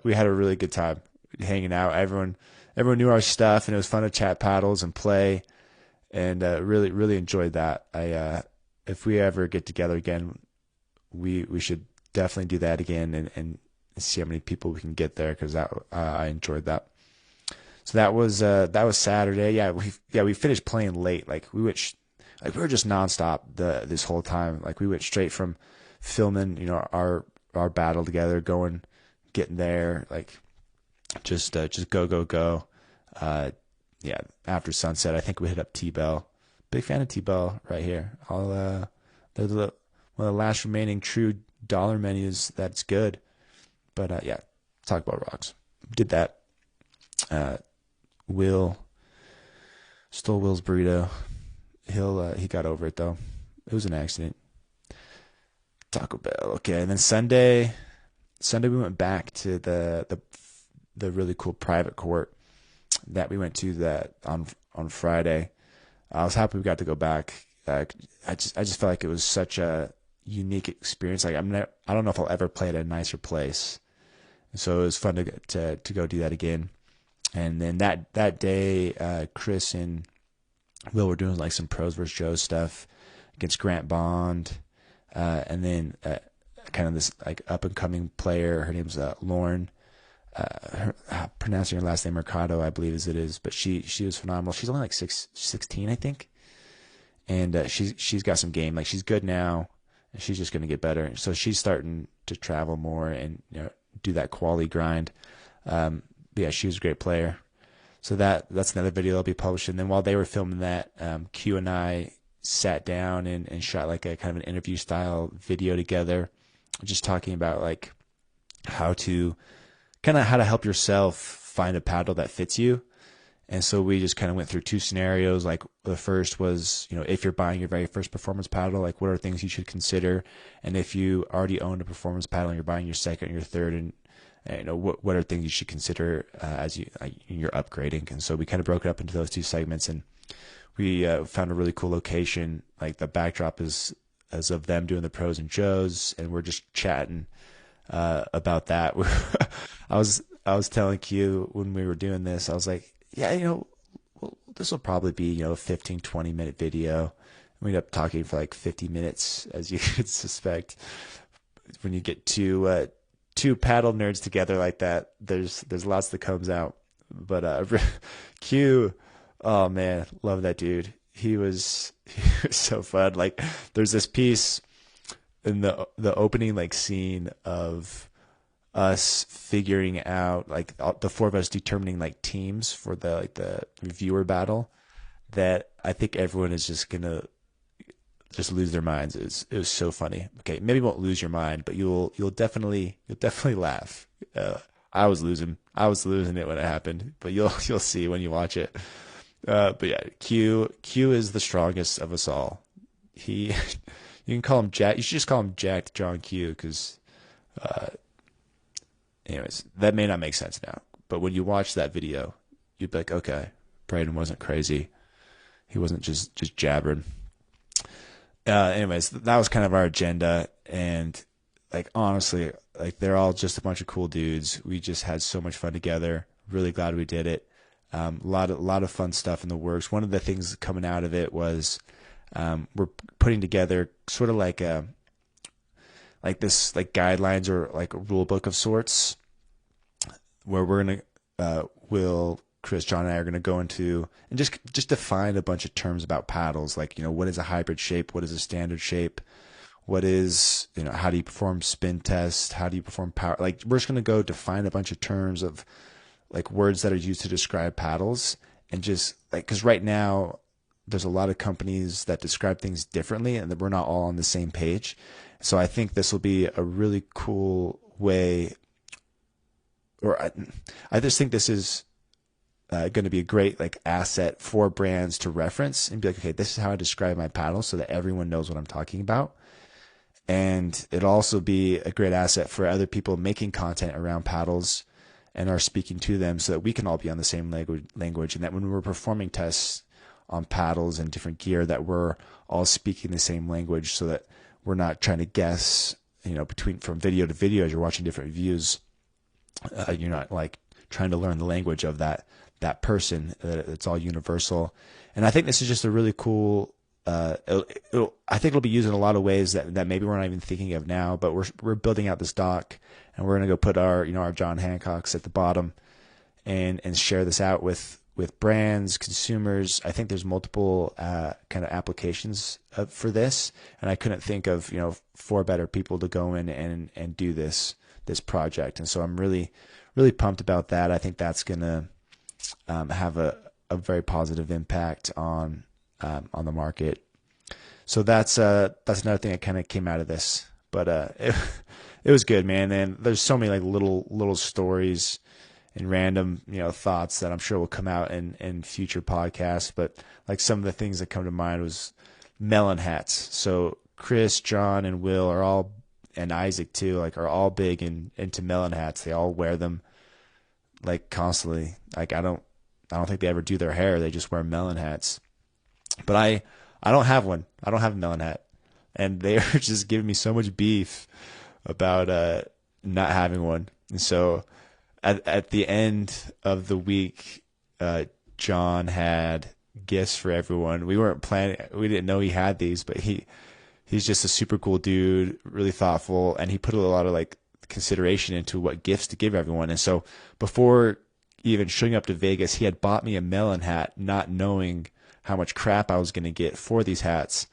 we had a really good time hanging out. Everyone knew our stuff, and it was fun to chat paddles and play, and really enjoyed that. If we ever get together again, we should definitely do that again and see how many people we can get there, because I enjoyed that. So that was Saturday. We finished playing late. Like we went like we were just nonstop this whole time. Like we went straight from filming, our battle together, getting there, like just go. After sunset, I think we hit up T-Bell. Big fan of T-Bell right here. They're one of the last remaining true dollar menus that's good. But talk about rocks. Did that. Will stole Will's burrito. He got over it though. It was an accident. Taco Bell. Okay, and then Sunday we went back to the really cool private court that we went to that on Friday. I was happy we got to go back. I just felt like it was such a unique experience. Like I don't know if I'll ever play at a nicer place. So it was fun to go do that again. And then that day, Chris and Will were doing like some pros versus Joe stuff against Grant Bond, and then kind of this like up and coming player. Her name's Lauren. Pronouncing her last name Mercado, I believe as it is, but she was phenomenal. She's only like 16, I think, and she's got some game. Like she's good now, and she's just going to get better. So she's starting to travel more and do that quality grind. But yeah, she was a great player. So that's another video that'll be published. And then while they were filming that, Q and I sat down and shot like a kind of an interview style video together, just talking about like how to help yourself find a paddle that fits you. And so we just kind of went through two scenarios. Like the first was, if you're buying your very first performance paddle, like what are things you should consider? And if you already own a performance paddle and you're buying your second or your third, and what are things you should consider as you're upgrading. And so we kind of broke it up into those two segments, and we found a really cool location. Like the backdrop is as of them doing the pros and Joes, and we're just chatting about that. I was telling Q when we were doing this, I was like, well, this will probably be a 15, 20-minute video. We ended up talking for like 50 minutes, as you could suspect. When you get two paddle nerds together like that, there's lots that comes out. But Q, oh man, love that dude. He was so fun. Like there's this piece in the opening like scene of us figuring out like the four of us determining like teams for the reviewer battle, that I think everyone is just gonna just lose their minds. It was so funny. Okay, maybe you won't lose your mind, but you'll definitely laugh. I was losing it when it happened, but you'll see when you watch it. But yeah, Q is the strongest of us all. You can call him Jack. You should just call him Jacked John Q, because anyways, that may not make sense now, but when you watch that video, you'd be like, okay, Braden wasn't crazy. He wasn't just jabbering. Anyways, that was kind of our agenda, and like honestly, like they're all just a bunch of cool dudes. We just had so much fun together. Really glad we did it. A lot of fun stuff in the works. One of the things coming out of it was we're putting together sort of like this like guidelines or like a rule book of sorts, where we're gonna Chris, John, and I are going to go into and just define a bunch of terms about paddles, like, what is a hybrid shape, what is a standard shape, what is, how do you perform spin tests, how do you perform power? Like, we're just going to go define a bunch of terms of like words that are used to describe paddles, and just like, because right now there's a lot of companies that describe things differently, and that we're not all on the same page. So I think this will be a really cool way, or I just think this is going to be a great like asset for brands to reference and be like, okay, this is how I describe my paddle, so that everyone knows what I'm talking about. And it'll also be a great asset for other people making content around paddles and are speaking to them, so that we can all be on the same language, and that when we're performing tests on paddles and different gear, that we're all speaking the same language, so that we're not trying to guess, from video to video as you're watching different views. You're not like trying to learn the language of that person. It's all universal. And I think this is just a really cool. I think it'll be used in a lot of ways that maybe we're not even thinking of now. But we're building out this doc, and we're gonna go put our our John Hancocks at the bottom, and share this out with brands, consumers. I think there's multiple kind of applications for this, and I couldn't think of 4 better people to go in and do this project. And so I'm really pumped about that. I think that's gonna have a very positive impact on the market. So that's another thing that kind of came out of this. But it was good, man. And there's so many like little stories and random thoughts that I'm sure will come out in future podcasts. But like some of the things that come to mind was melon hats. So Chris, John, and Will are all, and Isaac too, like are all big into melon hats. They all wear them like constantly. Like I don't think they ever do their hair. They just wear melon hats. But I don't have one. I don't have a melon hat, and they are just giving me so much beef about not having one. And so at the end of the week, John had gifts for everyone. We weren't planning. We didn't know he had these, but he's just a super cool dude, really thoughtful, and he put a lot of like consideration into what gifts to give everyone. And so before even showing up to Vegas, he had bought me a melon hat, not knowing how much crap I was going to get for these hats.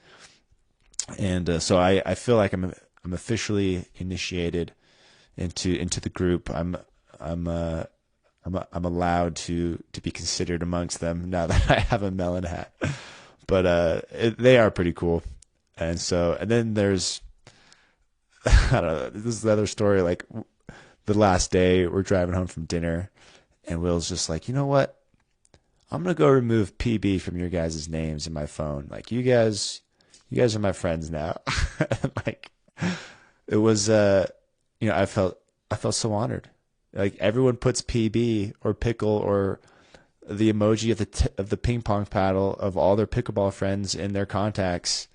And so I feel like I'm officially initiated into the group. I'm allowed to be considered amongst them now that I have a melon hat. But they are pretty cool. And then there's I don't know, this is the other story. Like the last day, we're driving home from dinner, and Will's just like, you know what? I'm gonna go remove PB from your guys' names in my phone. Like you guys are my friends now. Like it was, I felt so honored. Like everyone puts PB or pickle or the emoji of the ping pong paddle of all their pickleball friends in their contacts,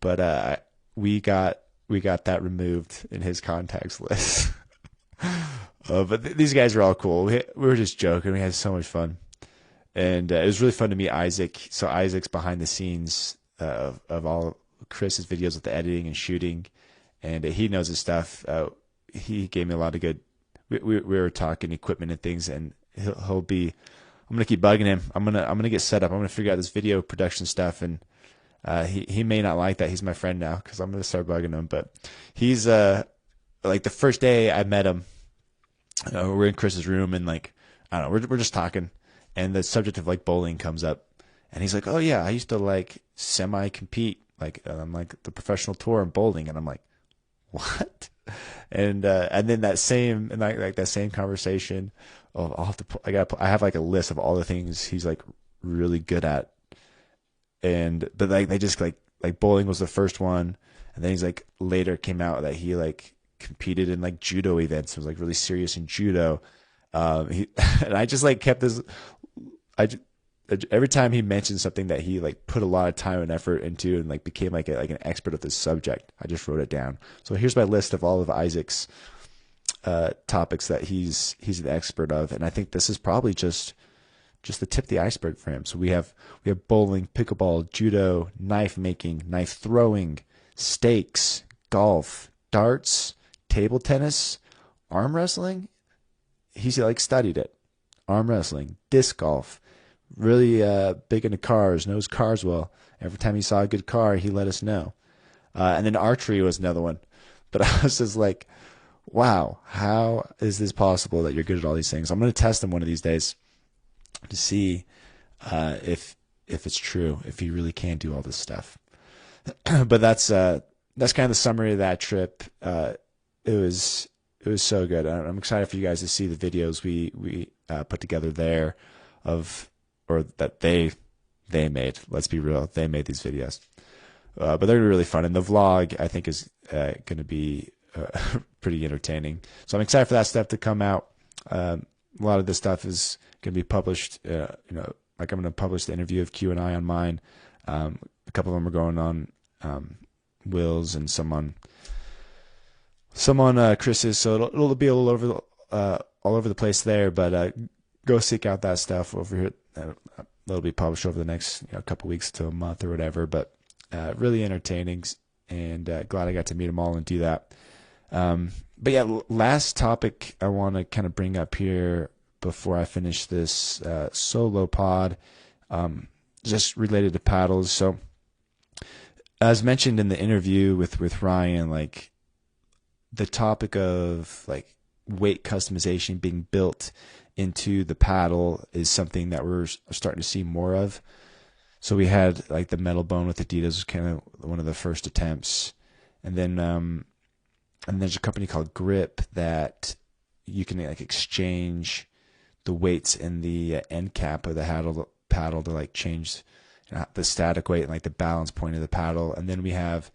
but we got that removed in his contacts list. But these guys are all cool. We were just joking. We had so much fun. And it was really fun to meet Isaac. So Isaac's behind the scenes of all Chris's videos with the editing and shooting, and he knows his stuff. He gave me a lot of good. We were talking equipment and things, and he'll be. I'm gonna keep bugging him. I'm gonna get set up. I'm gonna figure out this video production stuff, and he may not like that. He's my friend now because I'm gonna start bugging him. But he's like the first day I met him, we're in Chris's room, and like I don't know, we're just talking. And the subject of like bowling comes up, and he's like, "Oh yeah, I used to like semi compete, like on like the professional tour in bowling." And I'm like, "What?" And then that same conversation, I have like a list of all the things he's like really good at, but like they just like bowling was the first one, and then he's like later came out that he like competed in like judo events, was like really serious in judo. And I just like kept this. Every time he mentioned something that he like put a lot of time and effort into and like became like an expert of this subject, I just wrote it down. So here's my list of all of Isaac's topics that he's an expert of, and I think this is probably just the tip of the iceberg for him. So we have bowling, pickleball, judo, knife making, knife throwing, steaks, golf, darts, table tennis, arm wrestling. He's like studied it. arm wrestling, disc golf, really big into cars, knows cars well. Every time he saw a good car, he let us know. And then archery was another one. But I was just like, wow, how is this possible that you're good at all these things? I'm going to test him one of these days to see if it's true, if he really can do all this stuff. But that's kind of the summary of that trip. It was so good. I'm excited for you guys to see the videos we put together there, or that they made. Let's be real, they made these videos, but they're really fun. And the vlog, I think, is going to be pretty entertaining. So I'm excited for that stuff to come out. A lot of this stuff is going to be published. Like I'm going to publish the interview of Q and I on mine. A couple of them are going on Will's, and some on Chris's. So it'll be all over the place there. But go seek out that stuff over here. It'll be published over the next couple weeks to a month or whatever. But really entertaining, and glad I got to meet them all and do that. But yeah, last topic I want to kind of bring up here before I finish this solo pod, just related to paddles. So as mentioned in the interview with Ryan, like the topic of like weight customization being built into the paddle is something that we're starting to see more of. So we had like the metal bone with Adidas was kind of one of the first attempts, and then there's a company called Grip that you can like exchange the weights in the end cap of the paddle to like change the static weight and like the balance point of the paddle. And then we have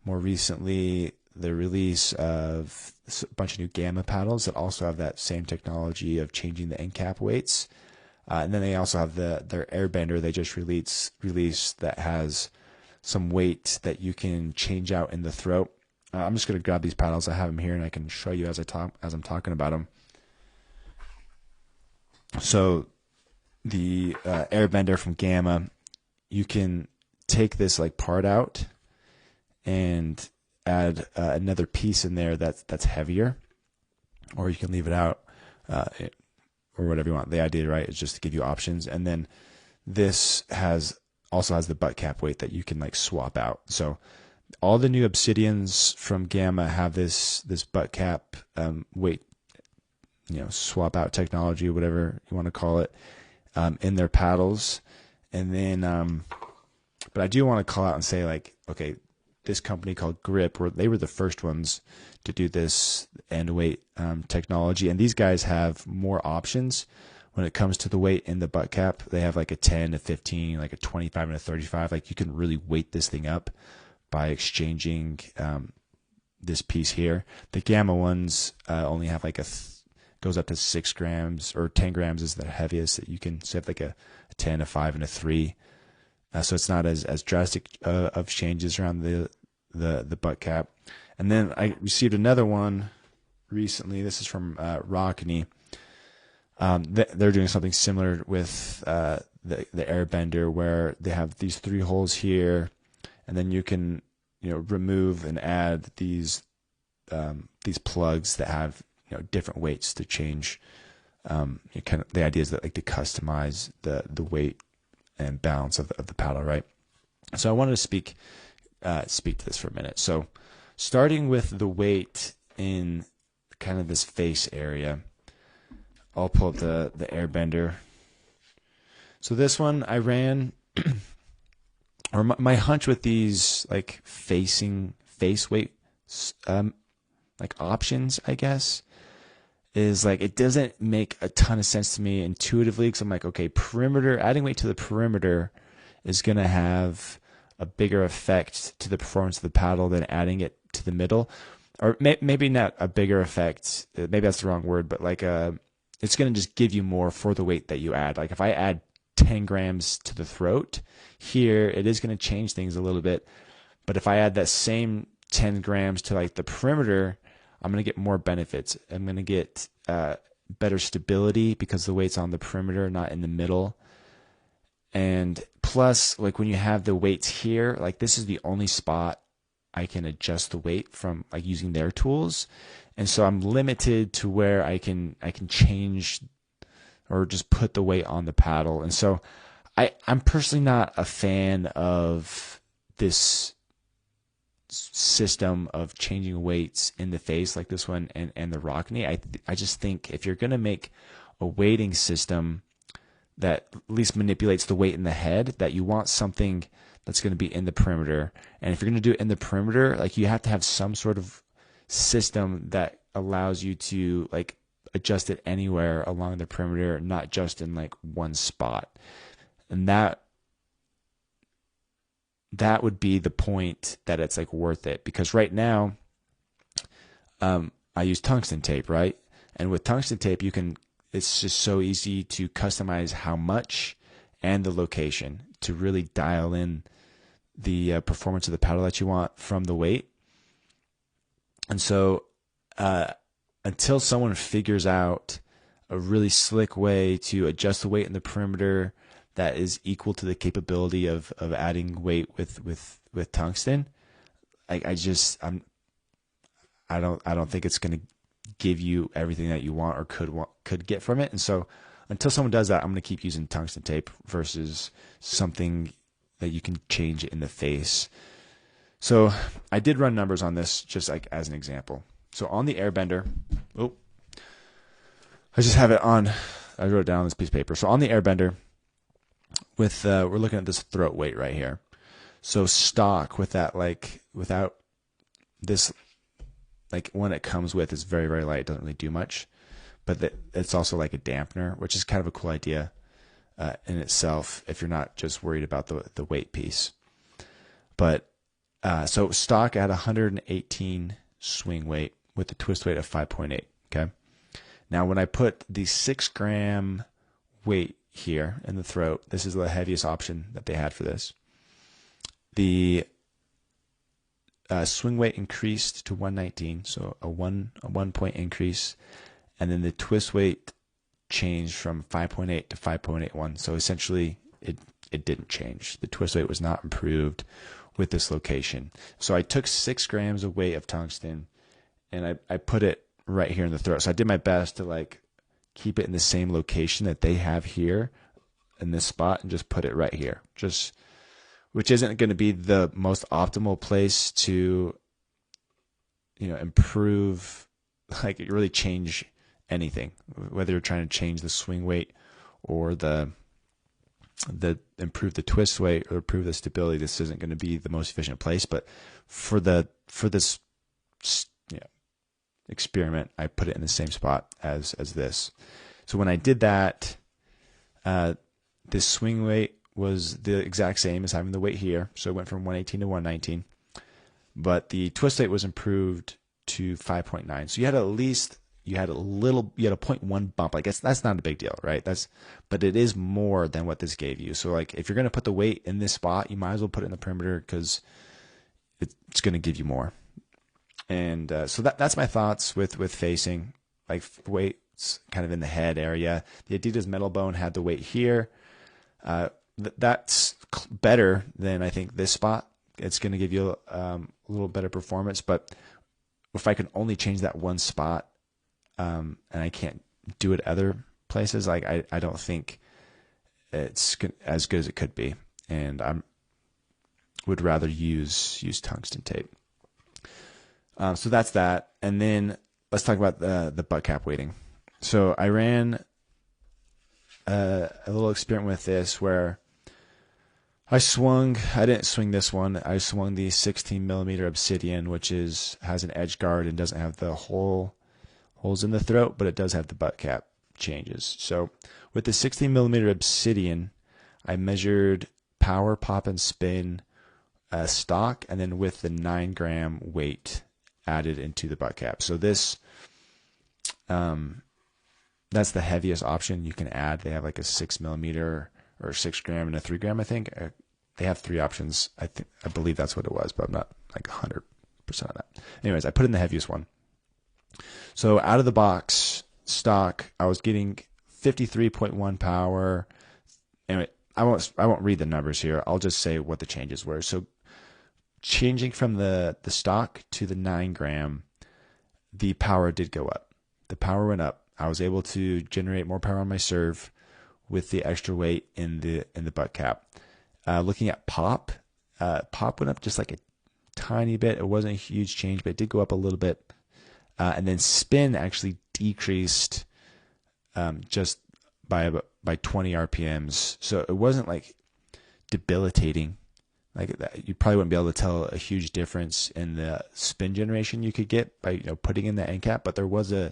more recently the release of a bunch of new Gamma paddles that also have that same technology of changing the end cap weights. And then they also have their Airbender they just released that has some weight that you can change out in the throat. I'm just going to grab these paddles. I have them here, and I can show you as I'm talking about them. So the Airbender from Gamma, you can take this like part out and add another piece in there that's heavier, or you can leave it out, or whatever you want. The idea, right, is just to give you options. And then this also has the butt cap weight that you can like swap out. So all the new Obsidians from Gamma have this butt cap weight, swap out technology, whatever you want to call it, in their paddles. And then, but I do want to call out and say, like, okay, this company called Grip, they were the first ones to do this end weight technology, and these guys have more options when it comes to the weight in the butt cap. They have like a 10, a 15, like a 25, and a 35. Like you can really weight this thing up by exchanging this piece here. The Gamma ones only have like goes up to 6 grams, or 10 grams is the heaviest that you can. So you have like a 10, a 5, and a 3. So it's not as drastic of changes around the butt cap. And then I received another one recently. This is from Rockney. They're doing something similar with the Airbender, where they have these 3 holes here, and then you can remove and add these plugs that have different weights to change. The idea is that like to customize the weight and balance of the paddle, right? So I wanted to speak to this for a minute. So starting with the weight in kind of this face area, I'll pull up the Airbender. So this one I ran, or my hunch with these like face weight like options, I guess, is like it doesn't make a ton of sense to me intuitively, because I'm like, okay, adding weight to the perimeter is going to have a bigger effect to the performance of the paddle than adding it to the middle. Or maybe not a bigger effect, maybe that's the wrong word, but like it's going to just give you more for the weight that you add. Like if I add 10 grams to the throat here, it is going to change things a little bit. But if I add that same 10 grams to like the perimeter, I'm going to get more benefits. I'm going to get better stability because the weight's on the perimeter, not in the middle. And plus, like when you have the weights here, like this is the only spot I can adjust the weight from, like using their tools. And so I'm limited to where I can change, or just put the weight on the paddle. And so I'm personally not a fan of this system of changing weights in the face like this one and the rock knee. I just think if you're going to make a weighting system that at least manipulates the weight in the head, that you want something that's going to be in the perimeter. And if you're going to do it in the perimeter, like you have to have some sort of system that allows you to like adjust it anywhere along the perimeter, not just in like one spot. And that would be the point that it's like worth it, because right now I use tungsten tape, right? And with tungsten tape, it's just so easy to customize how much and the location to really dial in the performance of the paddle that you want from the weight. And so until someone figures out a really slick way to adjust the weight in the perimeter that is equal to the capability of adding weight with tungsten, I don't think it's going to give you everything that you want or could get from it. And so until someone does that, I'm going to keep using tungsten tape versus something that you can change in the face. So I did run numbers on this just like as an example. So on the airbender, I just have it on, I wrote it down on this piece of paper. So on the airbender, with we're looking at this throat weight right here. So stock with that, like without this, like one it comes with is very, very light. It doesn't really do much, but it's also like a dampener, which is kind of a cool idea in itself if you're not just worried about the weight piece. But so stock at 118 swing weight with the twist weight of 5.8. Okay. Now when I put the 6 gram weight here in the throat, this is the heaviest option that they had for this. The swing weight increased to 119, so a 1 point increase, and then the twist weight changed from 5.8 to 5.81. So essentially, it didn't change. The twist weight was not improved with this location. So I took 6 grams of weight of tungsten, and I put it right here in the throat. So I did my best to like keep it in the same location that they have here in this spot, and just put it right here. Which isn't going to be the most optimal place to, improve, like really change anything, whether you're trying to change the swing weight or the improve the twist weight or improve the stability. This isn't going to be the most efficient place, but for this experiment, I put it in the same spot as this. So when I did that, this swing weight was the exact same as having the weight here. So it went from 118 to 119, but the twist weight was improved to 5.9. So you had a 0.1 bump. I guess that's not a big deal, right? But it is more than what this gave you. So like if you're going to put the weight in this spot, you might as well put it in the perimeter because it's going to give you more. And so that's my thoughts with facing, like weights kind of in the head area. The Adidas Metal Bone had the weight here. That's better than I think this spot. It's going to give you a little better performance. But if I can only change that one spot, and I can't do it other places, like I don't think it's as good as it could be. And would rather use tungsten tape. So that's that. And then let's talk about the butt cap weighting. So I ran a little experiment with this where I didn't swing this one. I swung the 16 millimeter Obsidian, which has an edge guard and doesn't have the holes in the throat, but it does have the butt cap changes. So with the 16 millimeter Obsidian, I measured power, pop, and spin stock, and then with the 9 gram weight added into the butt cap. So this, that's the heaviest option you can add. They have like a 6 millimeter or 6 gram and a 3 gram, I think. They have 3 options. I believe that's what it was, but I'm not like 100% on that. Anyways, I put in the heaviest one. So out of the box stock, I was getting 53.1 power. Anyway, I won't read the numbers here. I'll just say what the changes were. So changing from the stock to the 9 gram, the power did go up. The power went up I was able to generate more power on my serve with the extra weight in the butt cap. Looking at pop, pop went up just like a tiny bit. It wasn't a huge change, but it did go up a little bit. And then spin actually decreased just by 20 RPMs. So it wasn't like debilitating. Like that. You probably wouldn't be able to tell a huge difference in the spin generation you could get by putting in the end cap, but there was a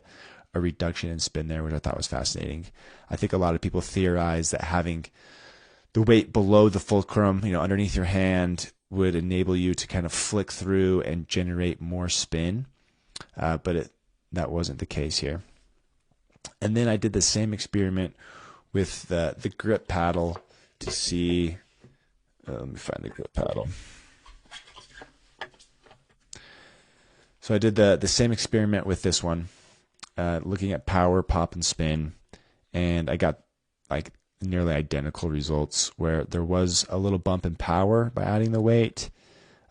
reduction in spin there, which I thought was fascinating. I think a lot of people theorize that having the weight below the fulcrum, underneath your hand, would enable you to kind of flick through and generate more spin, but that wasn't the case here. And then I did the same experiment with the grip paddle to see. Let me find the grip paddle. So I did the same experiment with this one, looking at power, pop, and spin, and I got like nearly identical results where there was a little bump in power by adding the weight,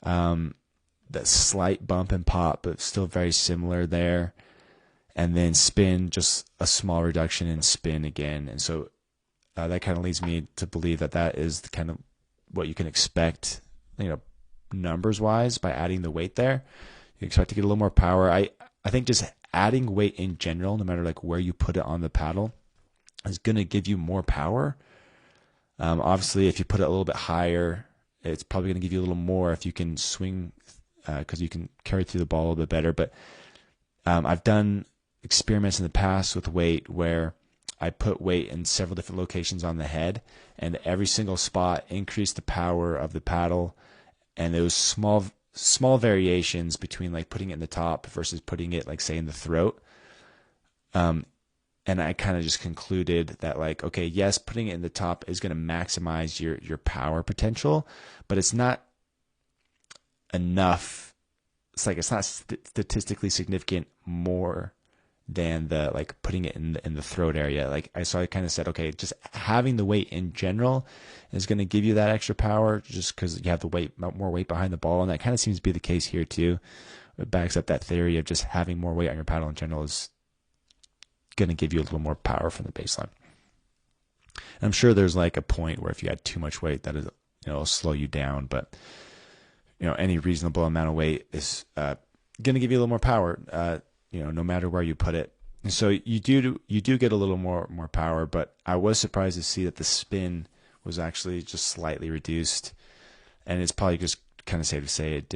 that slight bump in pop, but still very similar there, and then spin, just a small reduction in spin again. And so that kind of leads me to believe that is the kind of what you can expect, numbers wise, by adding the weight there. You expect to get a little more power. I think just adding weight in general, no matter like where you put it on the paddle, is going to give you more power. Obviously, if you put it a little bit higher, it's probably going to give you a little more if you can swing, because you can carry through the ball a little bit better. But I've done experiments in the past with weight where I put weight in several different locations on the head, and every single spot increased the power of the paddle. And there was small variations between like putting it in the top versus putting it like say in the throat. And I kind of just concluded that like, okay, yes, putting it in the top is going to maximize your power potential, but it's not enough. It's like it's not statistically significant more than the like putting it in the throat area. So I kind of said, okay, just having the weight in general is going to give you that extra power, just because you have more weight behind the ball, and that kind of seems to be the case here too. It backs up that theory of just having more weight on your paddle in general is going to give you a little more power from the baseline. And I'm sure there's like a point where if you had too much weight, that is, it'll slow you down, but any reasonable amount of weight is going to give you a little more power. No matter where you put it. And so you do get a little more power, but I was surprised to see that the spin was actually just slightly reduced. And it's probably just kind of safe to say it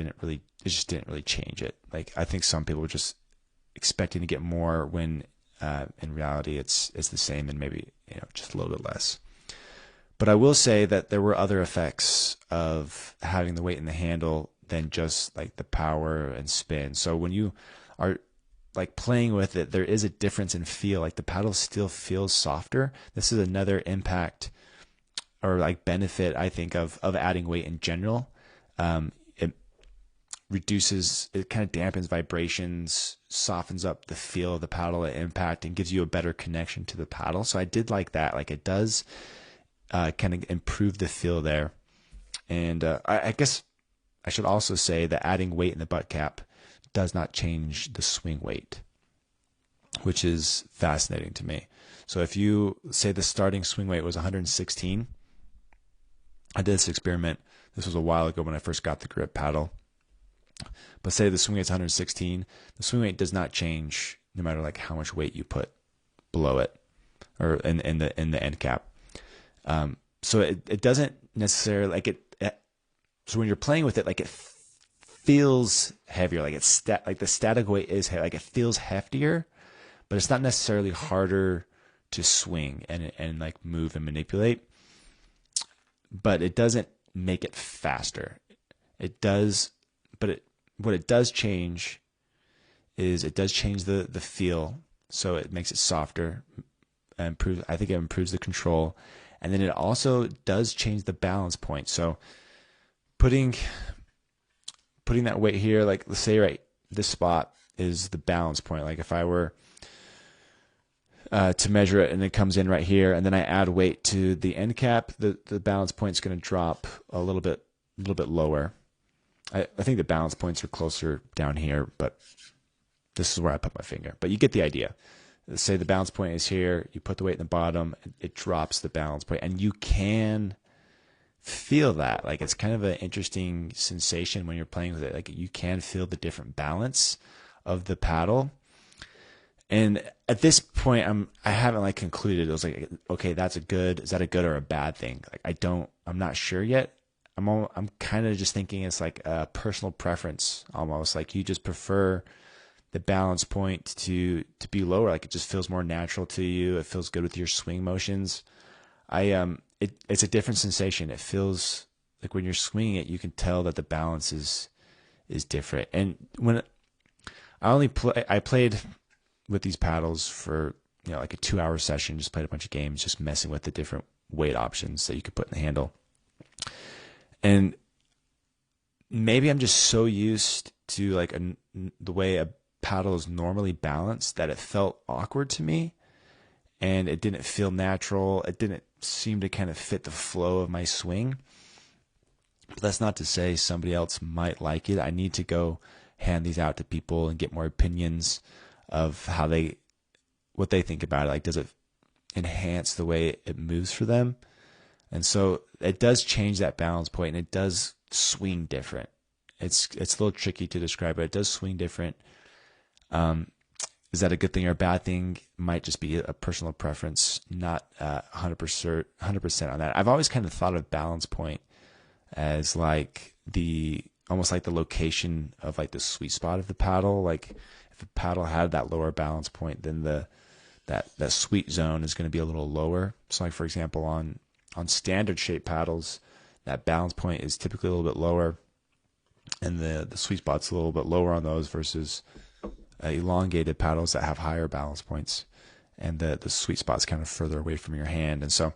just didn't really change it. Like I think some people were just expecting to get more when in reality it's the same, and maybe just a little bit less. But I will say that there were other effects of having the weight in the handle than just like the power and spin. So when you are like playing with it, there is a difference in feel. Like the paddle still feels softer. This is another impact or like benefit, I think, of adding weight in general. It kind of dampens vibrations, softens up the feel of the paddle at impact, and gives you a better connection to the paddle. So I did like that. Like it does kind of improve the feel there. And I guess I should also say that adding weight in the butt cap does not change the swing weight, which is fascinating to me. So if you say the starting swing weight was 116, I did this experiment. This was a while ago when I first got the grip paddle. But say the swing weight's 116, the swing weight does not change no matter like how much weight you put below it or in the end cap. So it doesn't necessarily like it. So when you're playing with it, like it feels heavier, like like the static weight is heavy, like it feels heftier, but it's not necessarily harder to swing and like move and manipulate. But it doesn't make it faster. It does, but what it does change is it does change the feel, so it makes it softer, and I think it improves the control, and then it also does change the balance point. So putting that weight here, like let's say right this spot is the balance point. Like if I were to measure it and it comes in right here, and then I add weight to the end cap, the balance point is going to drop a little bit lower. I think the balance points are closer down here, but this is where I put my finger. But you get the idea. say the balance point is here, you put the weight in the bottom, it drops the balance point, and you can feel that. Like, it's kind of an interesting sensation when you're playing with it. Like, you can feel the different balance of the paddle. And at this point, I haven't like concluded. It was like, okay, is that a good or a bad thing? Like, I'm not sure yet. I'm kind of just thinking it's like a personal preference almost. Like, you just prefer the balance point to be lower. Like, it just feels more natural to you. It feels good with your swing motions. It's a different sensation. It feels like when you're swinging it, you can tell that the balance is different. And when I played with these paddles for, like a 2-hour session, just played a bunch of games, just messing with the different weight options that you could put in the handle. And maybe I'm just so used to like the way a paddle is normally balanced that it felt awkward to me, and it didn't feel natural. It didn't seem to kind of fit the flow of my swing. But that's not to say somebody else might like it. I need to go hand these out to people and get more opinions of what they think about it. Like, does it enhance the way it moves for them? And so it does change that balance point, and it does swing different. It's a little tricky to describe, but it does swing different. Is that a good thing or a bad thing? Might just be a personal preference, not 100% on that. I've always kind of thought of balance point as like almost like the location of like the sweet spot of the paddle. Like, if a paddle had that lower balance point, then that sweet zone is going to be a little lower. So like, for example, on standard shape paddles, that balance point is typically a little bit lower, and the sweet spot's a little bit lower on those versus elongated paddles that have higher balance points, and the sweet spot's kind of further away from your hand. And so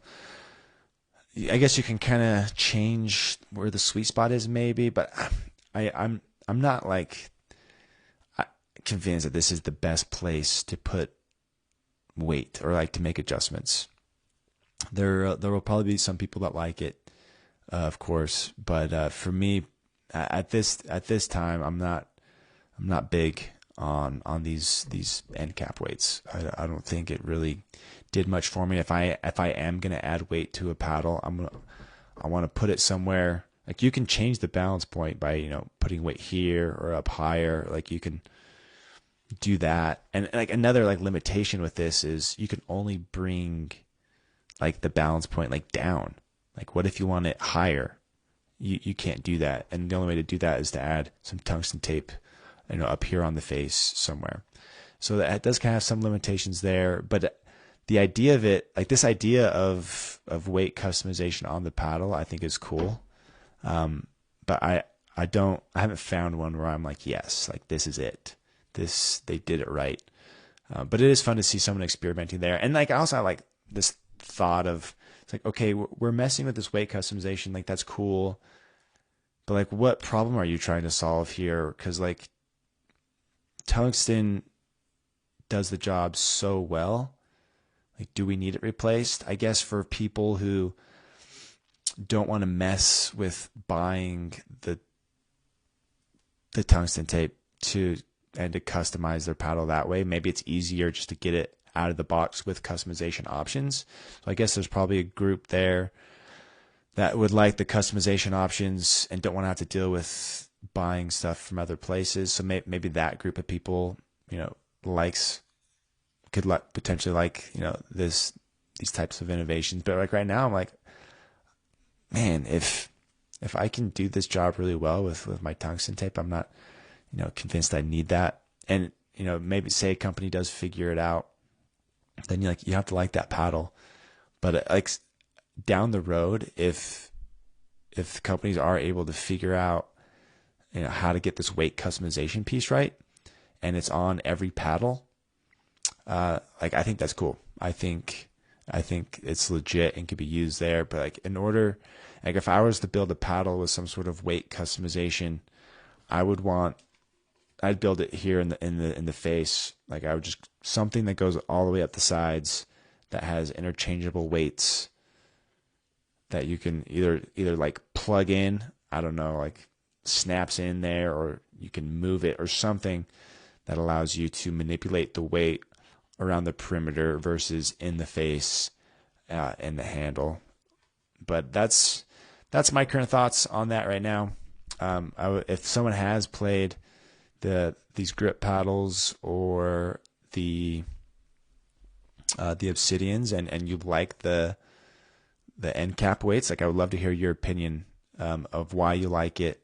I guess you can kind of change where the sweet spot is maybe, but I'm not like convinced that this is the best place to put weight or like to make adjustments. There will probably be some people that like it, of course, but for me, at this time, I'm not big on these end cap weights. I don't think it really did much for me. If I am gonna add weight to a paddle, I want to put it somewhere. Like, you can change the balance point by putting weight here or up higher. Like, you can do that. And like, another like limitation with this is you can only bring like the balance point like down. Like, what if you want it higher? You can't do that. And the only way to do that is to add some tungsten tape, up here on the face somewhere. So that does kind of have some limitations there. But the idea of it, like this idea of weight customization on the paddle, I think is cool. But I haven't found one where I'm like, yes, like this is it. They did it right. But it is fun to see someone experimenting there. And like, I also have like this thought of, it's like, okay, we're messing with this weight customization. Like, that's cool. But like, what problem are you trying to solve here? Because like, tungsten does the job so well. Like, do we need it replaced? I guess for people who don't want to mess with buying the tungsten tape to customize their paddle that way, maybe it's easier just to get it out of the box with customization options. So I guess there's probably a group there that would like the customization options and don't want to have to deal with buying stuff from other places. So maybe that group of people, potentially like, these types of innovations. But like right now, I'm like, man, if I can do this job really well with my tungsten tape, I'm not, convinced I need that. And, maybe say a company does figure it out, then you have to like that paddle. But like down the road, if companies are able to figure out, how to get this weight customization piece right, and it's on every paddle, like I think that's cool. I think it's legit and could be used there. But like if I was to build a paddle with some sort of weight customization, I'd build it here in the face. Like, I would just something that goes all the way up the sides that has interchangeable weights that you can either like plug in, I don't know, like snaps in there, or you can move it or something that allows you to manipulate the weight around the perimeter versus in the face and the handle. But that's my current thoughts on that right now. If someone has played these grip paddles or the Obsidians and you like the end cap weights, like I would love to hear your opinion of why you like it.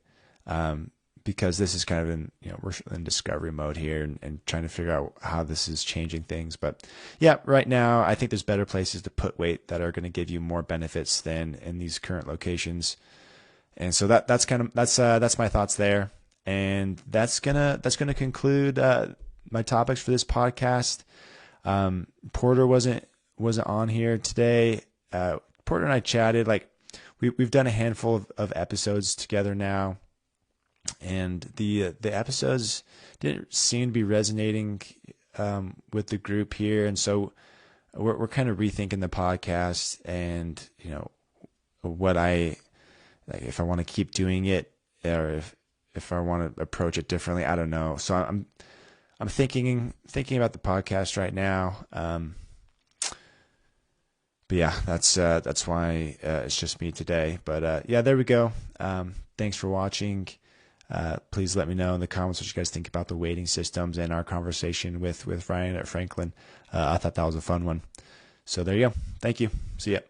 Because this is kind of we're in discovery mode here and trying to figure out how this is changing things. But yeah, right now I think there's better places to put weight that are going to give you more benefits than in these current locations. And so that's my thoughts there. And that's gonna conclude my topics for this podcast. Porter wasn't on here today. Porter and I chatted, like we've done a handful of episodes together now. And the episodes didn't seem to be resonating with the group here, and so we're kind of rethinking the podcast and what I like, if I want to keep doing it or if I want to approach it differently. I don't know. So I'm thinking about the podcast right now. But yeah, that's why it's just me today. But yeah, there we go. Thanks for watching. Please let me know in the comments what you guys think about the weighting systems and our conversation with Ryan at Franklin. I thought that was a fun one. So there you go. Thank you. See ya.